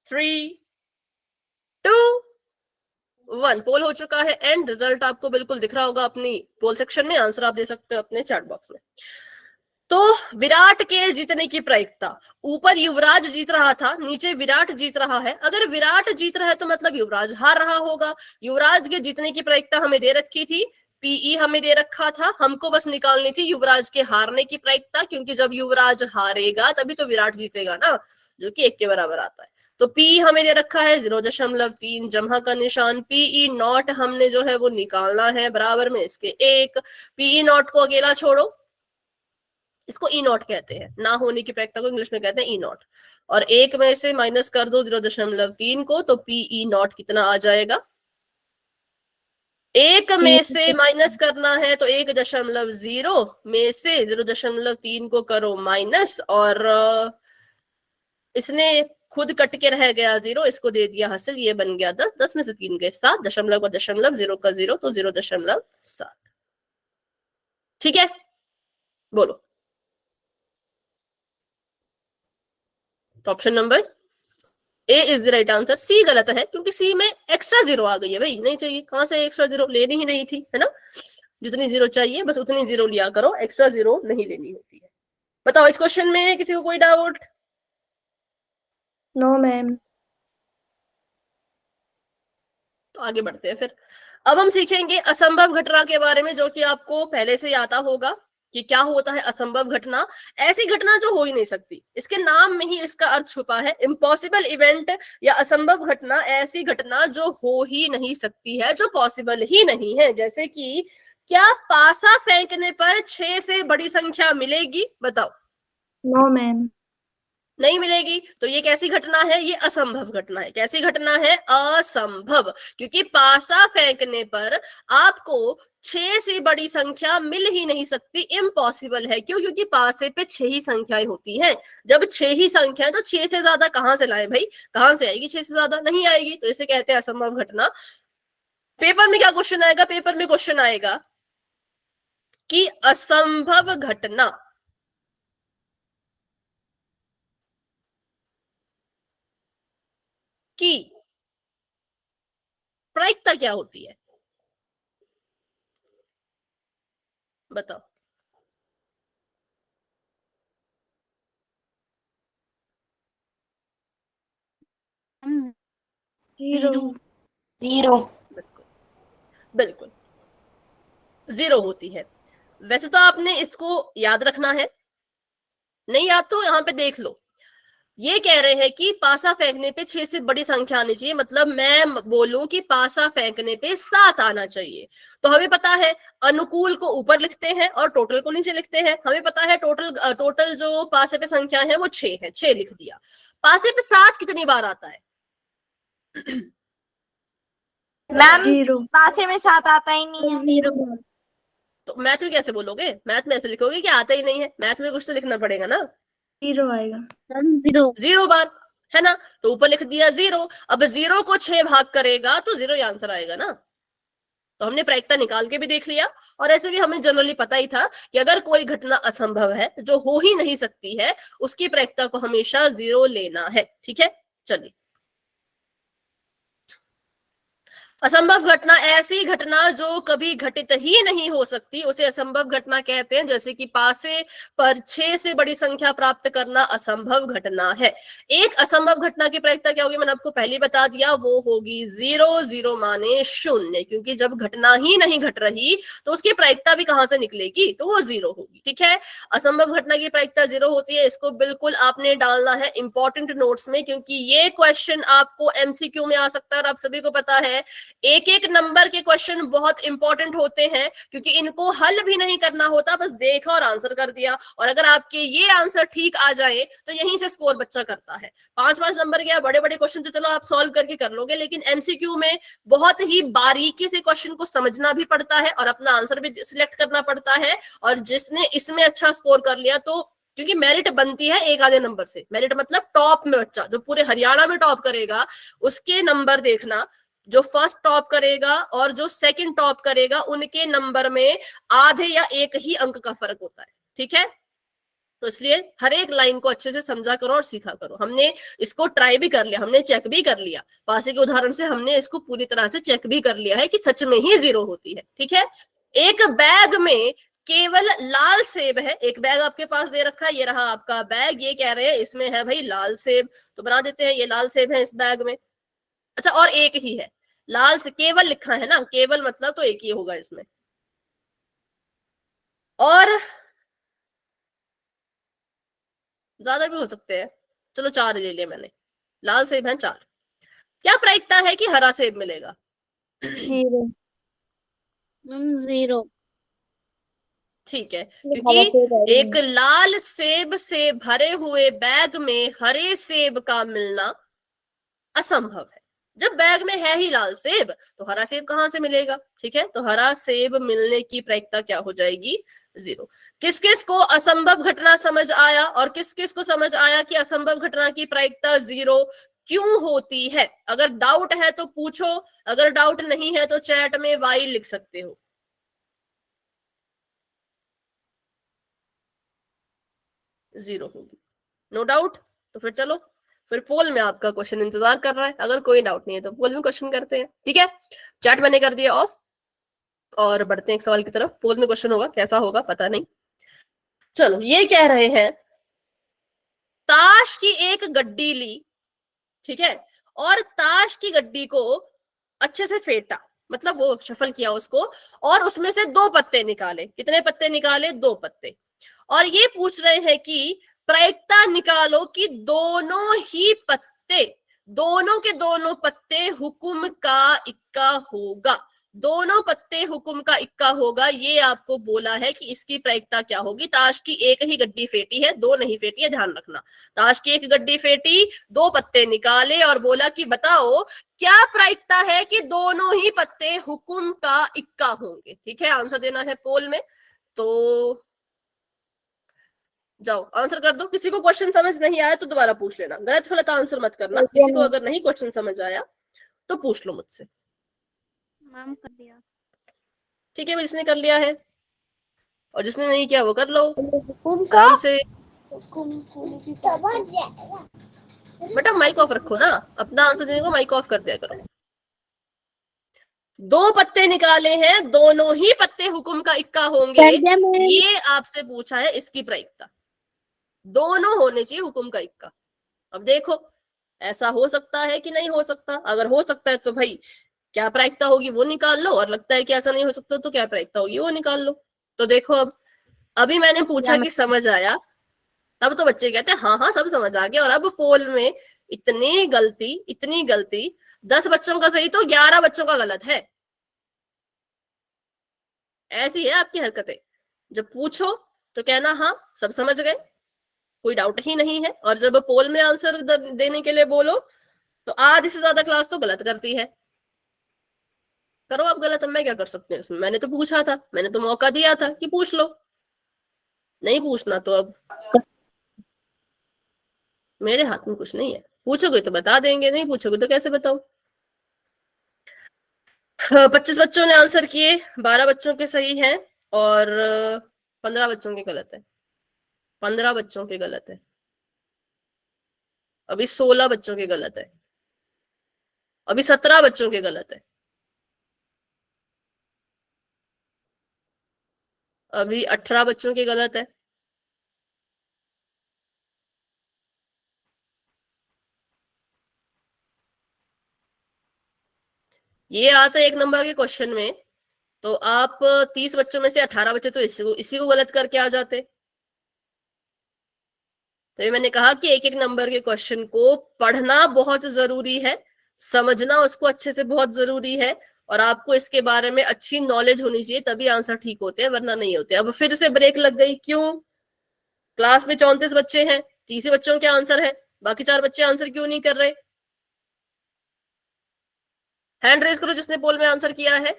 3, 2, 1। पोल हो चुका है एंड रिजल्ट आपको बिल्कुल दिख रहा होगा अपनी पोल सेक्शन में। आंसर आप दे सकते हो अपने चैट बॉक्स में। तो विराट के जीतने की प्रायिकता, ऊपर युवराज जीत रहा था, नीचे विराट जीत रहा है। अगर विराट जीत रहा है तो मतलब युवराज हार रहा होगा। युवराज के जीतने की प्रायिकता हमें दे रखी थी, पीई हमें दे रखा था, हमको बस निकालनी थी युवराज के हारने की प्रायिकता, क्योंकि जब युवराज हारेगा तभी तो विराट जीतेगा ना, जो कि 1 के बराबर आता है। तो पी हमें दे रखा है 0.3, जमा का निशान, पीई नॉट हमने जो है वो निकालना है बराबर में इसके 1। पीई नॉट को अकेला छोड़ो, इसको ई नॉट कहते हैं, ना होने की प्रायिकता को इंग्लिश में कहते हैं ई नॉट। और 1 में से माइनस कर दो 0.3 को, तो पीई नॉट कितना आ जाएगा? 1 में से माइनस करना है तो 1.0 में से 0.3 को करो माइनस, और इसने खुद कट के रह गया 0, इसको दे दिया हासिल, ये बन गया 10। 10 में से 3 गए 7, दशमलव का दशमलव, 0 का 0, तो 0.7। ठीक है, बोलो। तो option number A is the right answer. C गलत है, क्योंकि सी में एक्स्ट्रा 0 आ गई है भाई, नहीं चाहिए। कहां से एक्स्ट्रा 0? लेनी ही नहीं थी, है ना। जितनी 0 चाहिए बस उतनी 0 लिया करो, एक्स्ट्रा 0 नहीं लेनी होती है। बताओ, इस क्वेश्चन में किसी को कोई डाउट? No ma'am. तो आगे बढ़ते हैं फिर। अब हम सीखेंगे असंभव घटना के बारे में, जो कि आपको पहले से आता होगा कि क्या होता है असंभव घटना। ऐसी घटना जो हो ही नहीं सकती, इसके नाम में ही इसका अर्थ छुपा है। इम्पॉसिबल इवेंट या असंभव घटना, ऐसी घटना जो हो ही नहीं सकती है, जो पॉसिबल ही नहीं है। जैसे कि क्या पासा फेंकने पर 6 से बड़ी संख्या मिलेगी? बताओ। No ma'am. नहीं मिलेगी, तो ये कैसी घटना है? ये असंभव घटना है। कैसी घटना है? असंभव, क्योंकि पासा फेंकने पर आपको 6 से बड़ी संख्या मिल ही नहीं सकती, इम्पॉसिबल है। क्यों? क्योंकि पासे पे 6 ही संख्याएं होती हैं। जब 6 ही संख्या है तो 6 से ज्यादा कहां से लाए भाई? कहां से आएगी 6 से ज्यादा? नहीं आएगी, तो इसे कहते हैं असंभव घटना। पेपर में क्या क्वेश्चन आएगा? पेपर में क्वेश्चन आएगा कि असंभव घटना की प्रायिकता क्या होती है? बताओ। जीरो। जीरो। बिल्कुल बिल्कुल 0 होती है। वैसे तो आपने इसको याद रखना है, नहीं याद तो यहाँ पे देख लो। ये कह रहे हैं कि पासा फेंकने पे 6 से बड़ी संख्या आनी चाहिए, मतलब मैं बोलूं कि पासा फेंकने पे 7 आना चाहिए। तो हमें पता है अनुकूल को ऊपर लिखते हैं और टोटल को नीचे लिखते हैं। हमें पता है टोटल जो पासे पे संख्या है वो 6 है, 6 लिख दिया। पासे पे 7 कितनी बार आता है? Ma'am zero. पासे में 7 आता ही नहीं है। जीरो। तो मैथ में कैसे बोलोगे? मैथ में ऐसे लिखोगे कि आता ही नहीं है, मैथ में कुछ तो लिखना पड़ेगा ना। जीरो आएगा। जीरो। 0 बार, है ना। तो ऊपर लिख दिया 0। अब 0 को 6 भाग करेगा तो 0 ही आंसर आएगा ना। तो हमने प्रायिकता निकाल के भी देख लिया, और ऐसे भी हमें जनरली पता ही था कि अगर कोई घटना असंभव है, जो हो ही नहीं सकती है, उसकी प्रायिकता को हमेशा 0 लेना है। ठीक है, चलिए असंभव घटना ऐसी घटना जो कभी घटित ही नहीं हो सकती, उसे असंभव घटना कहते हैं। जैसे कि पासे पर 6 से बड़ी संख्या प्राप्त करना असंभव घटना है। एक असंभव घटना की प्रायिकता क्या होगी, मैंने आपको पहले बता दिया, वो होगी 0, 0 माने शून्य, क्योंकि जब घटना ही नहीं घट रही तो उसकी प्रायिकता भी कहां से निकलेगी, तो वो 0 होगी। ठीक है, असंभव घटना की प्रायिकता 0 होती है। इसको बिल्कुल आपने डालना है इंपॉर्टेंट नोट्स में, क्योंकि ये क्वेश्चन आपको एमसीक्यू में आ सकता है और आप सभी को पता है एक एक नंबर के क्वेश्चन बहुत इंपॉर्टेंट होते हैं, क्योंकि इनको हल भी नहीं करना होता, बस देखा और आंसर कर दिया। और अगर आपके ये आंसर ठीक आ जाए तो यहीं से स्कोर बच्चा करता है। 5-5 नंबर के बड़े बड़े क्वेश्चन तो चलो आप सॉल्व करके कर लोगे, लेकिन एमसीक्यू में बहुत ही बारीकी से क्वेश्चन को समझना भी पड़ता है और अपना आंसर भी सिलेक्ट करना पड़ता है। और जिसने इसमें अच्छा स्कोर कर लिया, तो क्योंकि मेरिट बनती है एक आधे नंबर से, मेरिट मतलब टॉप में बच्चा जो पूरे हरियाणा में टॉप करेगा उसके नंबर देखना, जो फर्स्ट टॉप करेगा और जो सेकंड टॉप करेगा उनके नंबर में आधे या एक ही अंक का फर्क होता है। ठीक है, तो इसलिए हर एक लाइन को अच्छे से समझा करो और सीखा करो। हमने इसको ट्राई भी कर लिया, हमने चेक भी कर लिया, पासे के उदाहरण से हमने इसको पूरी तरह से चेक भी कर लिया है कि सच में ही 0 होती है। ठीक है, एक बैग में केवल लाल सेब है। एक बैग आपके पास दे रखा है, ये रहा आपका बैग, ये कह रहे हैं इसमें है भाई लाल सेब, तो बना देते हैं ये लाल सेब है इस बैग में। अच्छा, और एक ही है, लाल से केवल लिखा है ना, केवल मतलब तो एक ही होगा इसमें। और ज्यादा भी हो सकते हैं, चलो 4 ले लिए मैंने, लाल सेब है 4। क्या प्रायिकता है कि हरा सेब मिलेगा? 0 0। ठीक है, क्योंकि एक लाल सेब से भरे हुए बैग में हरे सेब का मिलना असंभव है। जब बैग में है ही लाल सेब तो हरा सेब कहां से मिलेगा? ठीक है, तो हरा सेब मिलने की प्रायिकता क्या हो जाएगी? 0। किस किस को असंभव घटना समझ आया और किस किस को समझ आया कि असंभव घटना की प्रायिकता 0 क्यों होती है? अगर डाउट है तो पूछो, अगर डाउट नहीं है तो चैट में वाई लिख सकते हो। जीरो होगी, नो डाउट। तो फिर चलो, फिर पोल में आपका क्वेश्चन इंतजार कर रहा है। अगर कोई डाउट नहीं है तो पोल में क्वेश्चन करते हैं। ठीक है, चैट मैंने कर दिया ऑफ और बढ़ते हैं एक सवाल की तरफ। पोल में क्वेश्चन होगा, कैसा होगा पता नहीं। चलो, ये कह रहे हैं ताश की एक गड्डी ली, ठीक है, और ताश की गड्डी को अच्छे से फेंटा, मतलब वो शफल किया उसको, और उसमें से 2 पत्ते निकाले। कितने पत्ते निकाले? 2 पत्ते। और ये पूछ रहे हैं कि प्रायिकता निकालो कि दोनों ही पत्ते, दोनों के दोनों पत्ते हुक्म का इक्का होगा। दोनों पत्ते हुक्म का इक्का होगा, ये आपको बोला है कि इसकी प्रायिकता क्या होगी। ताश की एक ही गड्डी फेंटी है, 2 नहीं फेंटी है, ध्यान रखना। ताश की एक गड्डी फेंटी, 2 पत्ते निकाले और बोला कि बताओ क्या प्रायिकता है कि दोनों ही पत्ते हुक्म का इक्का होंगे। ठीक है, आंसर देना है पोल में, तो जाओ आंसर कर दो। किसी को क्वेश्चन समझ नहीं आया तो दोबारा पूछ लेना, गलत फलत आंसर मत करना। किसी को अगर नहीं क्वेश्चन समझ आया तो पूछ लो मुझसे। मैम कर दिया। ठीक है, जिसने कर लिया है और जिसने नहीं किया वो कर लो हुकुम का आराम से। बेटा माइक ऑफ रखो ना, अपना आंसर देने को माइक ऑफ कर दिया करो। 2 पत्ते निकाले हैं, दोनों ही पत्ते हुक्म का इक्का होंगे, ये आपसे पूछा है। इसकी प्रायिकता दोनों होने चाहिए हुक्म का इक्का। अब देखो, ऐसा हो सकता है कि नहीं हो सकता। अगर हो सकता है तो भाई क्या प्रायिकता होगी वो निकाल लो, और लगता है कि ऐसा नहीं हो सकता तो क्या प्रायिकता होगी वो निकाल लो। तो देखो, अब अभी मैंने पूछा कि समझ आया, तब तो बच्चे कहते हैं हाँ हाँ सब समझ आ गया। और अब पोल में इतनी गलती, इतनी गलती, 10 बच्चों का सही तो 11 बच्चों का गलत है। ऐसी है आपकी हरकतें। जब पूछो तो कहना हाँ सब समझ गए, कोई डाउट ही नहीं है, और जब पोल में आंसर देने के लिए बोलो तो आधे से ज्यादा क्लास तो गलत करती है। करो आप गलत, अब मैं क्या कर सकते हैं इसमें? मैंने तो पूछा था, मैंने तो मौका दिया था कि पूछ लो। नहीं पूछना तो अब मेरे हाथ में कुछ नहीं है। पूछोगे तो बता देंगे, नहीं पूछोगे तो कैसे बताऊं? 25 बच्चों ने आंसर किए, 12 बच्चों के सही हैं और 15 बच्चों के गलत है। 15 बच्चों के गलत है, अभी 16 बच्चों के गलत है, अभी 17 बच्चों के गलत है। अभी 18 बच्चों की गलत है। ये आता है 1 नंबर के क्वेश्चन में, तो आप 30 बच्चों में से 18 बच्चे तो इसी को गलत करके आ जाते। तो ये मैंने कहा कि 1 नंबर के क्वेश्चन को पढ़ना बहुत जरूरी है, समझना उसको अच्छे से बहुत जरूरी है, और आपको इसके बारे में अच्छी नॉलेज होनी चाहिए, तभी आंसर ठीक होते हैं, वरना नहीं होते। अब फिर से ब्रेक लग गई, क्यों? क्लास में 34 बच्चे हैं, 30 बच्चों के आंसर है, बाकी 4 बच्चे आंसर क्यों नहीं कर रहे? हैंड रेज करो जिसने पोल में आंसर किया है।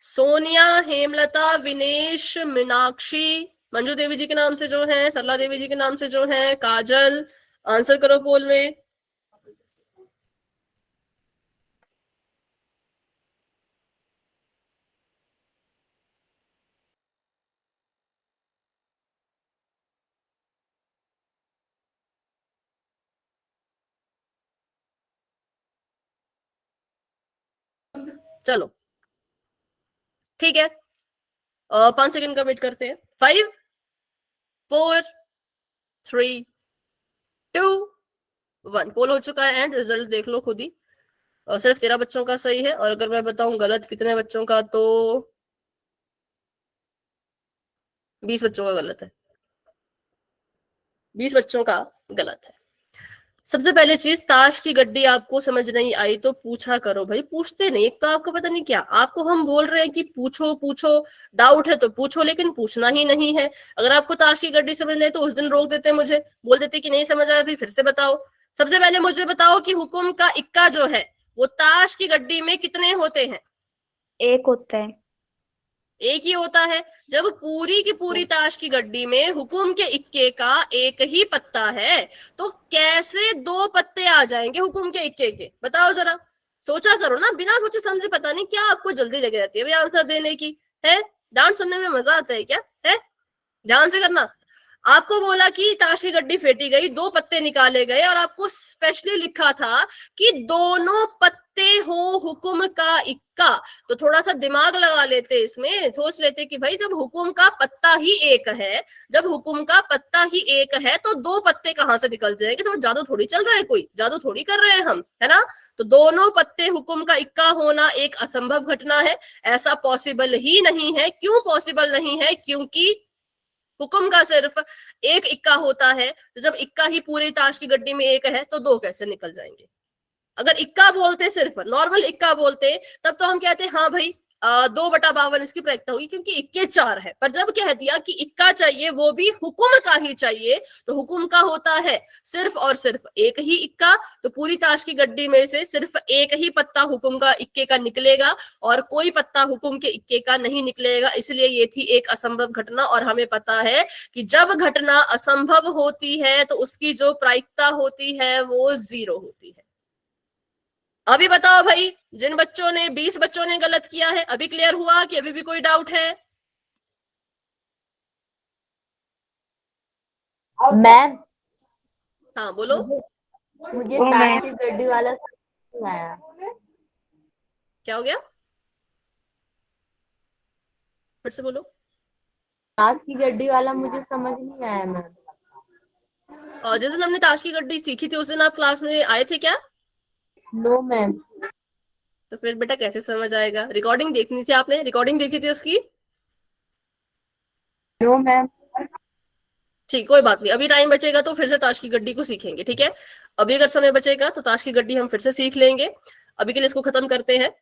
सोनिया, हेमलता, विनेश, मीनाक्षी, मंजू देवी जी के नाम से जो है, सरला देवी जी के नाम से जो है, काजल, आंसर करो पोल में। चलो ठीक है, 5 सेकंड का वेट करते हैं। 5 4 3 2 1 पोल हो चुका है एंड रिजल्ट देख लो खुद ही। सिर्फ 13 बच्चों का सही है, और अगर मैं बताऊं गलत कितने बच्चों का, तो 20 बच्चों का गलत है। 20 बच्चों का गलत है। सबसे पहले चीज, ताश की गड्डी आपको समझ नहीं आई तो पूछा करो भाई, पूछते नहीं। एक तो आपको पता नहीं क्या, आपको हम बोल रहे हैं कि पूछो पूछो, डाउट है तो पूछो, लेकिन पूछना ही नहीं है। अगर आपको ताश की गड्डी समझ नहीं तो उस दिन रोक देते, मुझे बोल देते कि नहीं समझ आया, फिर से बताओ। सबसे पहले मुझे बताओ कि हुकुम का इक्का जो है वो ताश की गड्डी में कितने होते हैं? एक होता है। एक ही होता है। जब पूरी की पूरी ताश की गड्डी में हुकुम के इक्के का एक ही पत्ता है, तो कैसे 2 पत्ते आ जाएंगे हुकुम के इक्के के? बताओ जरा, सोचा करो ना, बिना सोचे समझे। पता नहीं क्या आपको जल्दी लग जाती है भाई आंसर देने की, है? डांस सुनने में मजा आता है क्या? है, ध्यान से करना। आपको बोला कि ताश की गड्डी फेंटी गई, 2 पत्ते निकाले गए, और आपको स्पेशली लिखा था कि दोनों पत्ते हो हुकुम का इक्का। तो थोड़ा सा दिमाग लगा लेते, इसमें सोच लेते कि भाई जब हुकुम का पत्ता ही एक है, जब हुकुम का पत्ता ही एक है, तो 2 पत्ते कहां से निकल जाएंगे? तो जादू थोड़ी चल रहा है, कोई जादू थोड़ी कर रहे हैं हम, है ना? तो दोनों पत्ते हुकुम का इक्का होना एक असंभव घटना है, ऐसा पॉसिबल ही नहीं है। क्यों पॉसिबल नहीं है? क्योंकि हुकुम का सिर्फ एक इक्का होता है। तो जब इक्का ही पूरी ताश की गड्डी में एक है, तो 2 कैसे निकल जाएंगे? अगर इक्का बोलते, सिर्फ नॉर्मल इक्का बोलते, तब तो हम कहते हाँ भाई 2/52 इसकी प्रायिकता होगी, क्योंकि इक्के 4 है। पर जब कह दिया कि इक्का चाहिए, वो भी हुकुम का ही चाहिए, तो हुकुम का होता है सिर्फ और सिर्फ एक ही इक्का। तो पूरी ताश की गड्डी में से सिर्फ एक ही पत्ता हुकुम का इक्के का निकलेगा, और कोई पत्ता हुकुम के इक्के का नहीं निकलेगा। इसलिए ये थी एक असंभव घटना, और हमें पता है कि जब घटना असंभव होती है तो उसकी जो प्रायिकता होती है वो 0 होती है। अभी बताओ भाई, जिन बच्चों ने 20 बच्चों ने गलत किया है, अभी क्लियर हुआ कि अभी भी कोई डाउट है? मैम, हाँ बोलो। मुझे ताश की गड्डी वाला समझ नहीं आया। क्या हो गया? फिर से बोलो। ताश की गड्डी वाला मुझे समझ नहीं आया मैम। और जिस दिन हमने ताश की गड्डी सीखी थी, उस दिन आप क्लास में आए थे क्या? No ma'am. तो फिर बेटा कैसे समझ आएगा? रिकॉर्डिंग देखनी थी आपने, रिकॉर्डिंग देखी थी उसकी? No ma'am. ठीक, कोई बात नहीं, अभी टाइम बचेगा तो फिर से ताश की गड्डी को सीखेंगे, ठीक है? अभी अगर समय बचेगा तो ताश की गड्डी हम फिर से सीख लेंगे। अभी के लिए इसको खत्म करते हैं,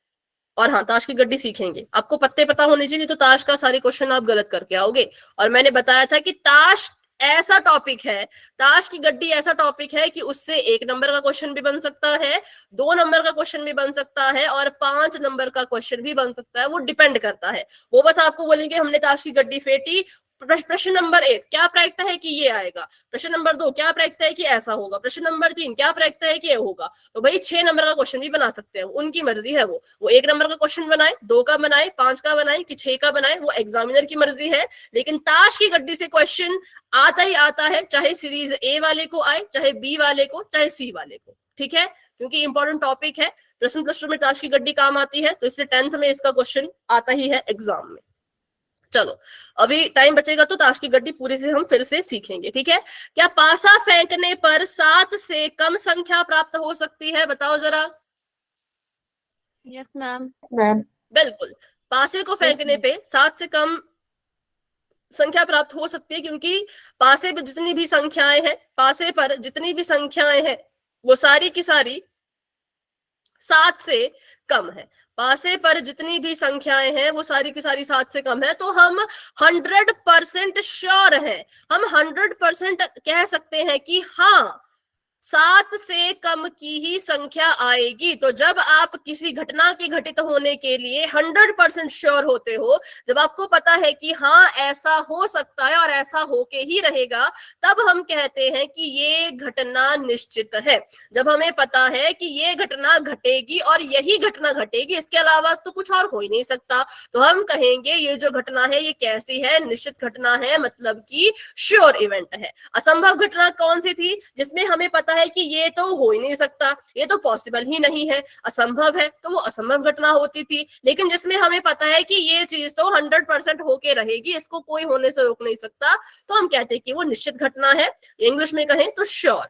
और हाँ, ताश की गड्डी सीखेंगे। आपको पत्ते पता होने चाहिए, नहीं तो ताश का सारे क्वेश्चन आप गलत करके आओगे। और मैंने बताया था कि ताश ऐसा टॉपिक है, ताश की गड्डी ऐसा टॉपिक है कि उससे 1 नंबर का क्वेश्चन भी बन सकता है, 2 नंबर का क्वेश्चन भी बन सकता है, और 5 नंबर का क्वेश्चन भी बन सकता है। वो डिपेंड करता है। वो बस आपको बोलेंगे हमने ताश की गड्डी फेंटी, प्रश्न नंबर 1 क्या प्रायिकता है कि ये आएगा, प्रश्न नंबर 2 क्या प्रायिकता है कि ऐसा होगा, प्रश्न नंबर 3 क्या प्रायिकता है कि ये होगा। तो भाई 6 नंबर का क्वेश्चन भी बना सकते हैं, उनकी मर्जी है, वो 1 नंबर का क्वेश्चन बनाए, 2 का बनाए, 5 का बनाए कि 6 का बनाए, वो एग्जामिनर की मर्जी है। लेकिन ताश की गड्डी से क्वेश्चन आता ही आता है, चाहे सीरीज ए वाले को आए, चाहे बी वाले को, चाहे सी वाले को, ठीक है, क्योंकि इंपॉर्टेंट टॉपिक है। प्लस 2 में ताश की गड्डी काम आती है, तो इसलिए 10th में इसका क्वेश्चन आता ही है एग्जाम में। चलो अभी टाइम बचेगा तो ताश की गड्डी पूरी से हम फिर से सीखेंगे, ठीक है। क्या पासा फेंकने पर 7 से कम संख्या प्राप्त हो सकती है, बताओ जरा। Yes ma'am. मैम बिल्कुल, पासे को फेंकने पे 7 से कम संख्या प्राप्त हो सकती है, क्योंकि पासे पर जितनी भी संख्याएं हैं, पासे पर जितनी भी संख्याएं हैं वो सारी की सारी 7 से कम है। पासे पर जितनी भी संख्याएं हैं वो सारी की सारी 7 से कम है। तो हम 100% श्योर हैं, हम 100% कह सकते हैं कि हाँ 7 से कम की ही संख्या आएगी। तो जब आप किसी घटना के घटित होने के लिए 100% श्योर होते हो, जब आपको पता है कि हाँ ऐसा हो सकता है और ऐसा होके ही रहेगा, तब हम कहते हैं कि ये घटना निश्चित है। जब हमें पता है कि ये घटना घटेगी और यही घटना घटेगी, इसके अलावा तो कुछ और हो ही नहीं सकता, तो हम कहेंगे ये जो घटना है ये कैसी है, निश्चित घटना है, मतलब कि श्योर इवेंट है। असंभव घटना कौन सी थी, जिसमें हमें पता है कि ये तो हो ही नहीं सकता, ये तो पॉसिबल ही नहीं है, असंभव है, तो वो असंभव घटना होती थी। लेकिन जिसमें हमें पता है कि ये चीज तो 100% होके रहेगी, इसको कोई होने से रोक नहीं सकता, तो हम कहते हैं कि वो निश्चित घटना है। इंग्लिश में कहें तो श्योर,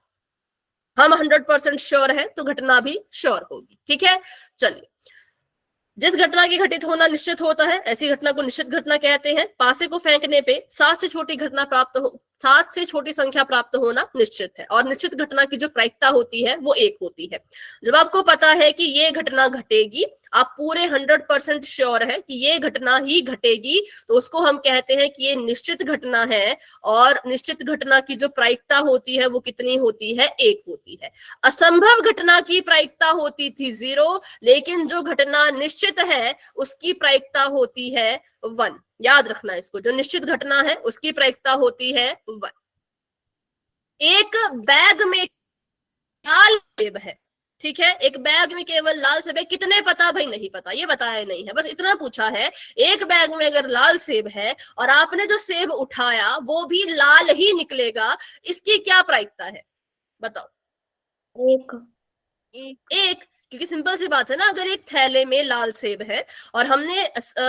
हम 100% श्योर है तो घटना भी श्योर होगी, ठीक है। चलिए, जिस घटना की घटित होना निश्चित होता है ऐसी घटना को निश्चित घटना कहते हैं। पासे को फेंकने पे 7 से छोटी घटना प्राप्त हो 7 से छोटी संख्या प्राप्त होना निश्चित है, और निश्चित घटना की जो प्रायिकता होती है वो 1 होती है। जब आपको पता है कि ये घटना घटेगी, आप पूरे 100% श्योर है कि ये घटना ही घटेगी, तो उसको हम कहते हैं कि ये निश्चित घटना है। और निश्चित घटना की जो प्रायिकता होती है वो कितनी होती है, 1 होती है। असंभव घटना की प्रायिकता होती थी 0, लेकिन जो घटना निश्चित है उसकी प्रायिकता होती है 1। याद रखना इसको, जो निश्चित घटना है उसकी प्रायिकता होती है 1। एक बैग में लाल सेब है, ठीक है, एक बैग में केवल लाल सेब है, कितने पता, भाई नहीं पता, ये बताया नहीं है, बस इतना पूछा है। एक बैग में अगर लाल सेब है और आपने जो सेब उठाया वो भी लाल ही निकलेगा, इसकी क्या प्रायिकता है, बताओ। 1। एक, क्योंकि सिंपल सी बात है ना, अगर एक थैले में लाल सेब है और हमने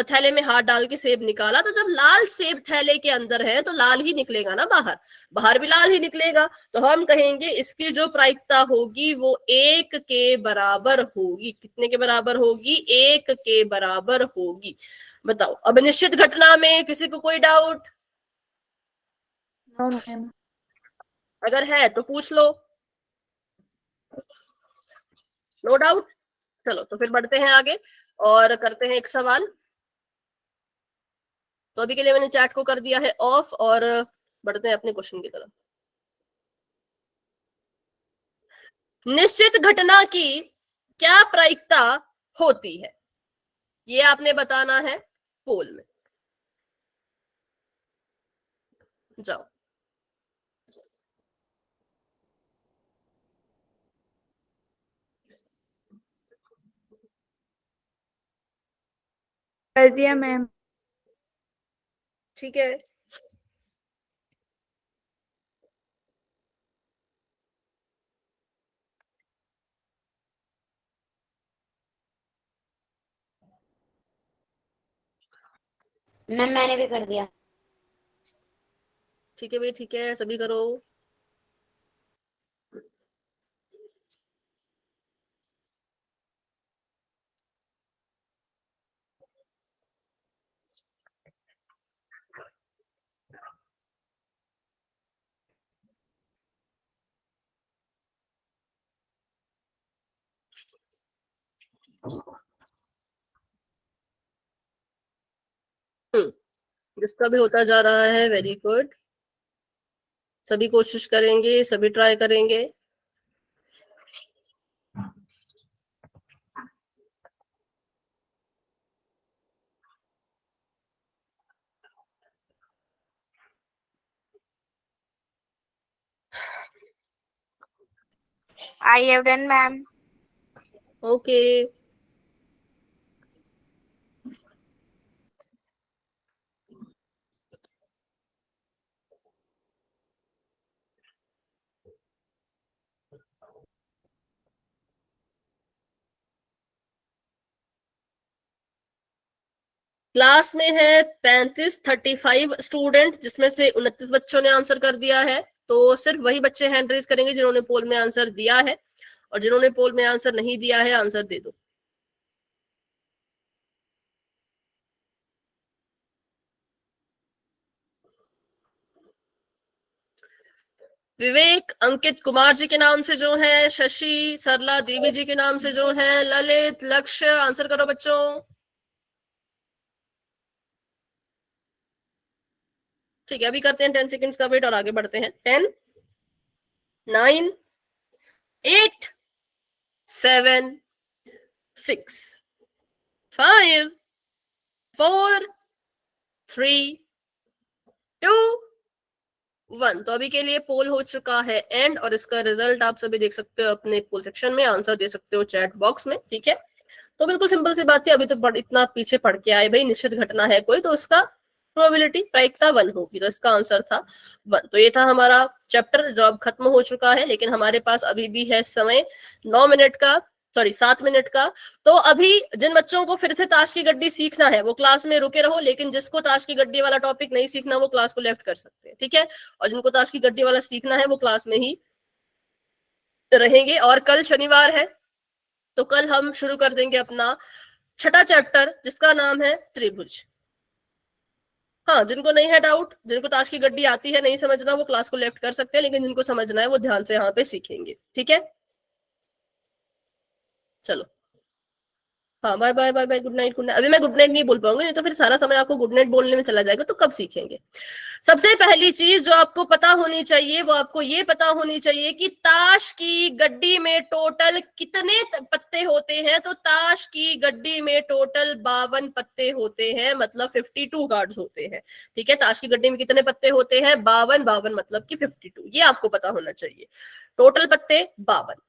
थैले में हाथ डाल के सेब निकाला, तो जब लाल सेब थैले के अंदर है तो लाल ही निकलेगा ना, बाहर बाहर भी लाल ही निकलेगा। तो हम कहेंगे इसकी जो प्रायिकता होगी वो 1 के बराबर होगी। कितने के बराबर होगी, 1 के बराबर होगी। बताओ, अब निश्चित घटना में किसी को कोई डाउट नो मैम। अगर है तो पूछ लो, नो डाउट। चलो तो फिर बढ़ते हैं आगे और करते हैं एक सवाल। तो अभी के लिए मैंने चैट को कर दिया है ऑफ और बढ़ते हैं अपने क्वेश्चन की तरफ। निश्चित घटना की क्या प्रायिकता होती है, ये आपने बताना है पोल में। जाओ। कर दिया मैम। ठीक है, मैम मैंने भी कर दिया। ठीक है भाई, ठीक है, सभी करो। जिसका भी होता जा रहा है वेरी गुड, सभी कोशिश करेंगे, सभी ट्राई करेंगे। I have done, ma'am. Okay, class में है 35 स्टूडेंट, जिसमें से 29 बच्चों ने आंसर कर दिया है। तो सिर्फ वही बच्चे हैंड रेज करेंगे जिन्होंने पोल में आंसर दिया है, और जिन्होंने पोल में आंसर नहीं दिया है आंसर दे दो। विवेक अंकित कुमार जी के नाम से जो है, शशि सरला देवी जी के नाम से जो है, ललित लक्ष्य, आंसर करो बच्चों। ठीक है, अभी करते हैं 10 सेकंड्स का वेट और आगे बढ़ते हैं। 10, 9, 8, 7, 6, 5, 4, 3, 2, 1। तो अभी के लिए पोल हो चुका है एंड, और इसका रिजल्ट आप सभी देख सकते हो अपने पोल सेक्शन में, आंसर दे सकते हो चैट बॉक्स में। ठीक है, तो बिल्कुल सिंपल सी बात है। अभी तो इतना पीछे पढ़ के आए भाई, निश्चित घटना है कोई, तो उसका प्रोबेबिलिटी प्रायिकता 1 होगी, तो इसका आंसर था 1। तो ये था हमारा चैप्टर जो अब खत्म हो चुका है, लेकिन हमारे पास अभी भी है समय 9 मिनट का, सॉरी 7 मिनट का। तो अभी जिन बच्चों को फिर से ताश की गड्डी सीखना है वो क्लास में रुके रहो, लेकिन जिसको ताश की गड्डी वाला टॉपिक नहीं सीखना वो क्लास को लेफ्ट कर सकते हैं। ठीक है, और जिनको ताश की गड्डी वाला सीखना है वो क्लास में ही रहेंगे। और कल शनिवार है, तो कल हम शुरू कर देंगे अपना छठा चैप्टर, जिसका नाम है त्रिभुज। हाँ, जिनको नहीं है डाउट, जिनको ताश की गड्डी आती है, नहीं समझना, वो क्लास को लेफ्ट कर सकते हैं, लेकिन जिनको समझना है वो ध्यान से यहाँ पे सीखेंगे। ठीक है, चलो, हाँ, bye bye bye bye, good night good night. अभी मैं गुड नाइट नहीं बोल पाऊंगी, नहीं तो फिर सारा समय आपको गुड नाइट बोलने में चला जाएगा, तो कब सीखेंगे। सबसे पहली चीज जो आपको पता होनी चाहिए वो आपको ये पता होनी चाहिए कि ताश की गड्डी में टोटल कितने पत्ते होते हैं। तो ताश की गड्डी में टोटल 52 पत्ते होते हैं, मतलब 52 कार्ड्स होते हैं। ठीक है, ताश की गड्डी में कितने पत्ते होते हैं? 52, 52 मतलब कि 52, ये आपको पता होना चाहिए। टोटल पत्ते 52।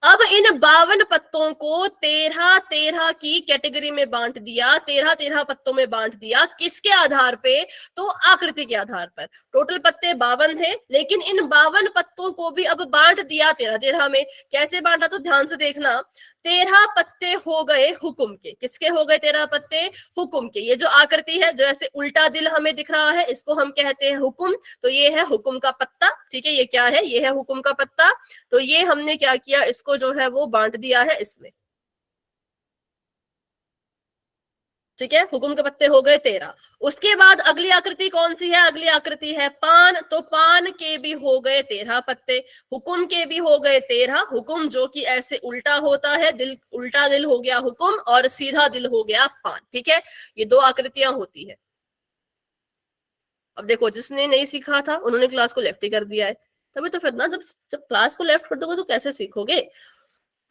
अब इन 52 पत्तों को 13-13 की कैटेगरी में बांट दिया, 13-13 पत्तों में बांट दिया। किसके आधार पे? तो आकृति के आधार पर। टोटल पत्ते 52 थे, लेकिन इन 52 पत्तों को भी अब बांट दिया 13-13 में। कैसे बांटा? तो ध्यान से देखना। 13 पत्ते हो गए हुक्म के। किसके हो गए 13 पत्ते? हुक्म के। ये जो आकृति है, जो ऐसे उल्टा दिल हमें दिख रहा है, इसको हम कहते हैं हुक्म। तो ये है हुक्म का पत्ता। ठीक है, ये क्या है? ये है हुक्म का पत्ता। तो ये हमने क्या किया, इसको जो है वो बांट दिया है इसमें। ठीक है, हुक्म के पत्ते हो गए 13। उसके बाद अगली आकृति कौन सी है? अगली आकृति है पान। तो पान के भी हो गए 13 पत्ते, हुक्म के भी हो गए 13। हुक्म जो कि ऐसे उल्टा होता है, दिल उल्टा दिल हो गया हुक्म, और सीधा दिल हो गया पान। ठीक है, ये 2 आकृतियां होती है। अब देखो, जिसने नहीं सीखा था उन्होंने क्लास को लेफ्ट ही कर दिया है। तभी तो फिर ना, जब क्लास को लेफ्ट कर दोगे तो कैसे सीखोगे।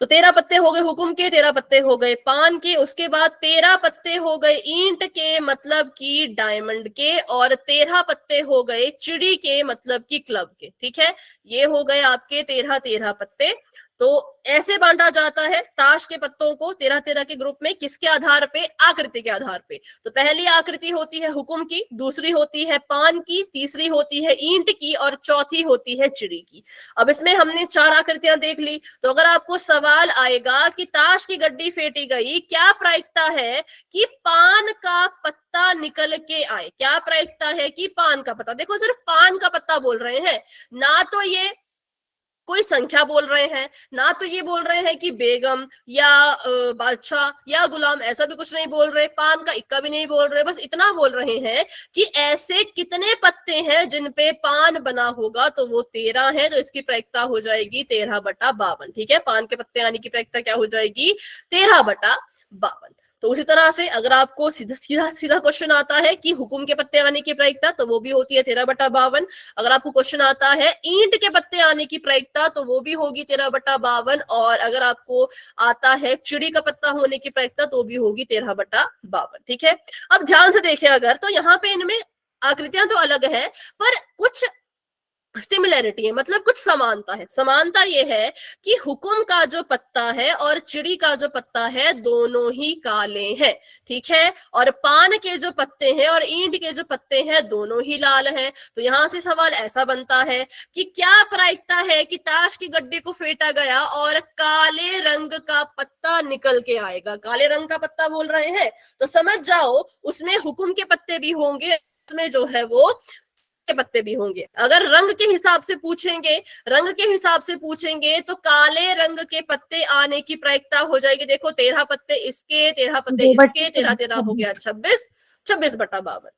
तो 13 पत्ते हो गए हुक्म के, 13 पत्ते हो गए पान के। उसके बाद 13 पत्ते हो गए ईंट के, मतलब कि डायमंड के, और 13 पत्ते हो गए चिड़ी के, मतलब कि क्लब के। ठीक है, ये हो गए आपके 13-13 पत्ते। तो ऐसे बांटा जाता है ताश के पत्तों को 13-13 के ग्रुप में। किसके आधार पे? आकृति के आधार पे। तो पहली आकृति होती है हुक्म की, दूसरी होती है पान की, तीसरी होती है ईंट की, और चौथी होती है चिड़ी की। अब इसमें हमने 4 आकृतियां देख ली। तो अगर आपको सवाल आएगा कि ताश की गड्डी फेंटी गई, क्या प्रायिकता है कि पान का पत्ता निकल के आए? क्या प्रायिकता है कि पान का पत्ता? देखो, सिर्फ पान का पत्ता बोल रहे हैं, ना तो ये कोई संख्या बोल रहे हैं, ना तो ये बोल रहे हैं कि बेगम या बादशाह या गुलाम, ऐसा भी कुछ नहीं बोल रहे। पान का इक्का भी नहीं बोल रहे, बस इतना बोल रहे हैं कि ऐसे कितने पत्ते हैं जिन पे पान बना होगा। तो वो 13 है, तो इसकी प्रायिकता हो जाएगी 13/52। ठीक है, पान के पत्ते आने की प्रायिकता क्या हो जाएगी? 13/52। तो उसी तरह से अगर आपको सीधा सीधा सीधा क्वेश्चन आता है कि हुक्म के पत्ते आने की प्रायिकता, तो वो भी होती है 13/52। अगर आपको क्वेश्चन आता है ईंट के पत्ते आने की प्रायिकता, तो वो भी होगी 13/52। और अगर आपको आता है चिड़ी का पत्ता होने की प्रायिकता, तो भी होगी 13/52। ठीक है, अब ध्यान से देखें अगर, तो यहाँ पे इनमें आकृतियां तो अलग है, पर कुछ सिमिलैरिटी है, मतलब कुछ समानता है। समानता ये है कि हुकुम का जो पत्ता है और चिड़ी का जो पत्ता है दोनों ही काले हैं, ठीक है, और पान के जो पत्ते हैं और ईंट के जो पत्ते हैं दोनों ही लाल हैं। तो यहां से सवाल ऐसा बनता है कि क्या प्रायिकता है कि ताश की गड्डी को फेंटा गया और काले रंग का पत्ता निकल के आएगा। काले रंग का पत्ता बोल रहे हैं तो समझ जाओ उसमें हुकुम के पत्ते भी होंगे, उसमें जो है वो के पत्ते भी होंगे। अगर रंग के हिसाब से पूछेंगे, रंग के हिसाब से पूछेंगे तो काले रंग के पत्ते आने की प्रायिकता हो जाएगी। देखो 13 पत्ते इसके, 13 पत्ते इसके, 13 हो गया 26, 26/52,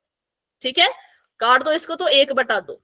ठीक है। काट दो इसको तो 1/2,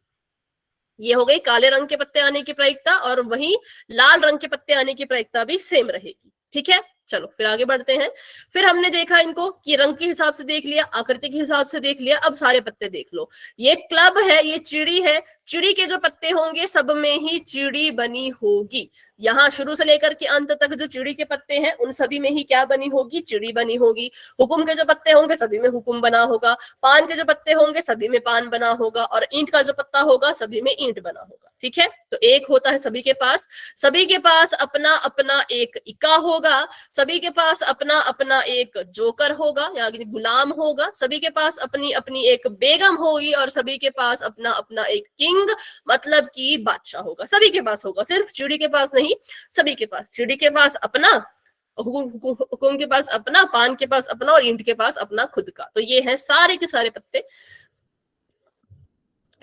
ये हो गई काले रंग के पत्ते आने की प्रायिकता, और वही लाल रंग के पत्ते आने की प्रायिकता भी सेम रहेगी, ठीक है। चलो फिर आगे बढ़ते हैं। फिर हमने देखा इनको कि रंग के हिसाब से देख लिया, आकृति के हिसाब से देख लिया, अब सारे पत्ते देख लो। ये क्लब है, ये चिड़ी है, चिड़ी के जो पत्ते होंगे सब में ही चिड़ी बनी होगी। यहाँ शुरू से लेकर के अंत तक जो चिड़ी के पत्ते हैं उन सभी में ही क्या बनी होगी, चिड़ी बनी होगी। हुकुम के जो पत्ते होंगे सभी में हुकुम बना होगा, पान के जो पत्ते होंगे सभी में पान बना होगा, और ईंट का जो पत्ता होगा सभी में ईंट बना होगा, ठीक है। तो एक होता है सभी के पास अपना अपना एक इक्का होगा, सभी के पास अपना अपना एक जोकर होगा यानी गुलाम होगा, सभी के पास अपनी अपनी एक बेगम होगी, और सभी के पास अपना अपना एक किंग मतलब कि बादशाह होगा। सभी के पास होगा, सिर्फ चिड़ी के पास नहीं, सभी के पास। चिड़ी के पास अपना, हुकुम के पास अपना, पान के पास अपना, और ईंट के पास अपना खुद का। तो ये है सारे के सारे पत्ते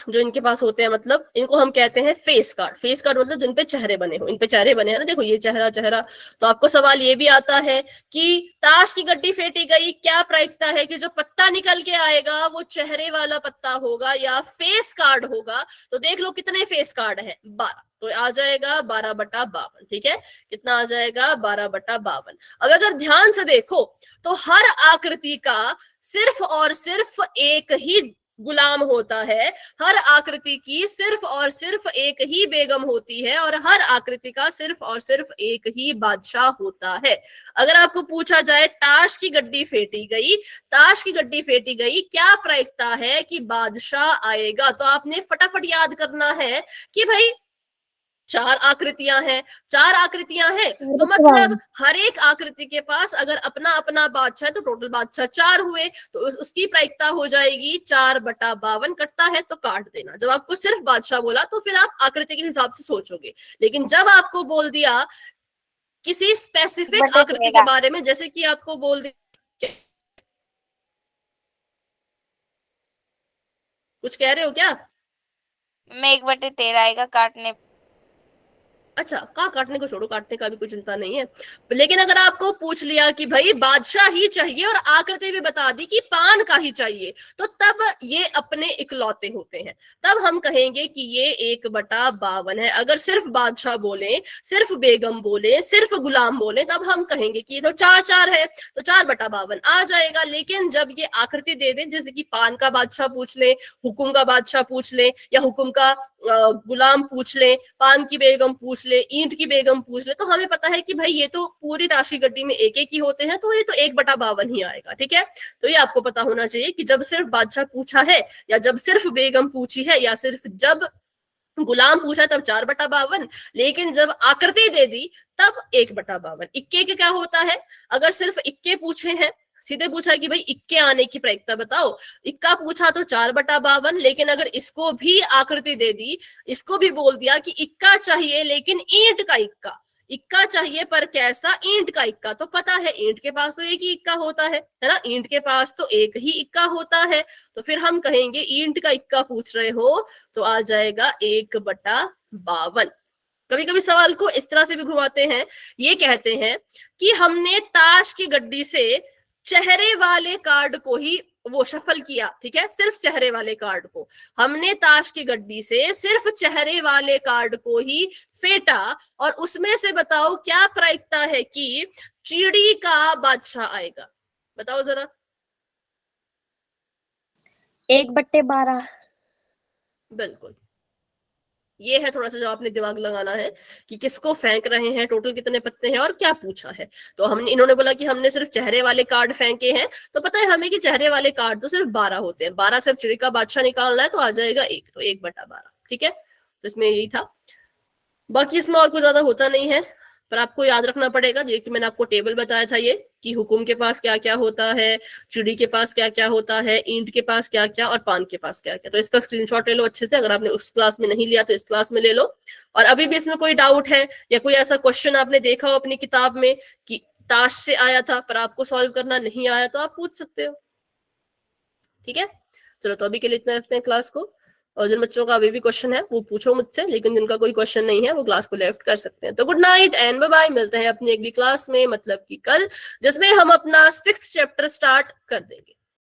जो इनके पास होते हैं, मतलब इनको हम कहते हैं फेस कार्ड। फेस कार्ड मतलब जिन पे चेहरे बने हो, इन पे चेहरे बने हैं ना, देखो ये चेहरा चेहरा। तो आपको सवाल ये भी आता है कि ताश की गड्डी फेंटी गई, क्या प्रायिकता है कि जो पत्ता निकल के आएगा वो चेहरे वाला पत्ता होगा या फेस कार्ड होगा। तो देख लो कितने फेस कार्ड है, 12, तो आ जाएगा 12/52, ठीक है। कितना आ जाएगा, 12/52। अब अगर ध्यान से देखो तो हर आकृति का सिर्फ और सिर्फ एक ही गुलाम होता है, हर आकृति की सिर्फ और सिर्फ एक ही बेगम होती है, और हर आकृति का सिर्फ और सिर्फ एक ही बादशाह होता है। अगर आपको पूछा जाए ताश की गड्डी फेंटी गई, ताश की गड्डी फेंटी गई, क्या प्रायिकता है कि बादशाह आएगा, तो आपने फटाफट याद करना है कि भाई 4 आकृतियां हैं, 4 आकृतियां हैं, तो मतलब हर एक आकृति के पास अगर अपना अपना बादशाह है तो टोटल बादशाह 4 हुए, तो उसकी प्रायिकता हो जाएगी 4/52। कटता है तो काट देना। जब आपको सिर्फ बादशाह बोला तो फिर आप आकृति के हिसाब से सोचोगे, लेकिन जब आपको बोल दिया किसी स्पेसिफिक आकृति के बारे में, जैसे कि आपको बोल दिया, कुछ कह रहे हो क्या? मैं 1/13 आएगा काटने। अच्छा, कहाँ काटने को छोड़ो, काटने का भी कोई चिंता नहीं है। लेकिन अगर आपको पूछ लिया कि भाई बादशाह ही चाहिए और आकृति भी बता दी कि पान का ही चाहिए, तो तब ये अपने इकलौते होते हैं, तब हम कहेंगे कि ये 1/52 है। अगर सिर्फ बादशाह बोले, सिर्फ बेगम बोले, सिर्फ गुलाम बोले, तब हम कहेंगे कि ये तो 4/4 है, तो 4/52 आ जाएगा। लेकिन जब ये आकृति दे दें, जैसे कि पान का बादशाह पूछ ले, हुकुम का बादशाह पूछ ले, या हुकुम का गुलाम पूछ ले, पान की बेगम पूछ ले, ईंट की बेगम पूछ ले, तो हमें पता है कि भाई ये तो पूरी ताश की गड्डी में एक एक ही होते हैं, तो ये तो 1/52 ही आएगा, ठीक है। तो ये आपको पता होना चाहिए कि जब सिर्फ बादशाह पूछा है, या जब सिर्फ बेगम पूछी है, या सिर्फ जब गुलाम पूछा तब 4/52, लेकिन जब आकृति दे दी तब 1/52। इक्के के क्या होता है, अगर सिर्फ इक्के पूछे हैं, सीधे पूछा कि भाई इक्के आने की प्रायिकता बताओ, इक्का पूछा तो 4/52, लेकिन अगर इसको भी आकृति दे दी, इसको भी बोल दिया कि इक्का चाहिए लेकिन ईंट का इक्का, इक्का चाहिए पर कैसा, ईंट का इक्का, तो पता है ईंट के पास तो एक ही इक्का होता है ना, ईंट के पास तो एक ही इक्का होता है, तो फिर हम कहेंगे ईंट का इक्का पूछ रहे हो तो आ जाएगा 1/52। कभी कभी सवाल को इस तरह से भी घुमाते हैं, ये कहते हैं कि हमने ताश की गड्डी से चेहरे वाले कार्ड को ही वो शफल किया, ठीक है, सिर्फ चेहरे वाले कार्ड को हमने ताश की गड्डी से सिर्फ चेहरे वाले कार्ड को ही फेंटा, और उसमें से बताओ क्या प्रायिकता है कि चिड़ी का बादशाह आएगा, बताओ जरा। 1/12। बिल्कुल, ये है थोड़ा सा जो आपने दिमाग लगाना है कि किसको फेंक रहे हैं, टोटल कितने पत्ते हैं और क्या पूछा है। तो हमने, इन्होंने बोला कि हमने सिर्फ चेहरे वाले कार्ड फेंके हैं, तो पता है हमें कि चेहरे वाले कार्ड तो सिर्फ 12 होते हैं, 12 सिर्फ चिड़ी का बादशाह निकालना है, तो आ जाएगा 1, तो 1/12, ठीक है। तो इसमें यही था, बाकी इसमें और कुछ ज्यादा होता नहीं है। पर आपको याद रखना पड़ेगा, ये कि मैंने आपको टेबल बताया था ये, कि हुकुम के पास क्या क्या होता है, चिड़ी के पास क्या क्या होता है, ईंट के पास क्या क्या, और पान के पास क्या क्या। तो इसका स्क्रीनशॉट ले लो अच्छे से, अगर आपने उस क्लास में नहीं लिया तो इस क्लास में ले लो। और अभी भी इसमें कोई डाउट है या कोई ऐसा क्वेश्चन आपने देखा हो अपनी किताब में कि ताश से आया था पर आपको सॉल्व करना नहीं आया, तो आप पूछ सकते हो। ठीक है, चलो तो अभी के लिए इतना रखते हैं क्लास को। और जिन बच्चों का अभी भी क्वेश्चन है वो पूछो मुझसे, लेकिन जिनका कोई क्वेश्चन नहीं है वो क्लास को लेफ्ट कर सकते हैं। तो good night and bye bye, मिलते हैं अपनी अगली क्लास में, मतलब कि कल, जिसमें हम अपना 6th चैप्टर स्टार्ट कर देंगे।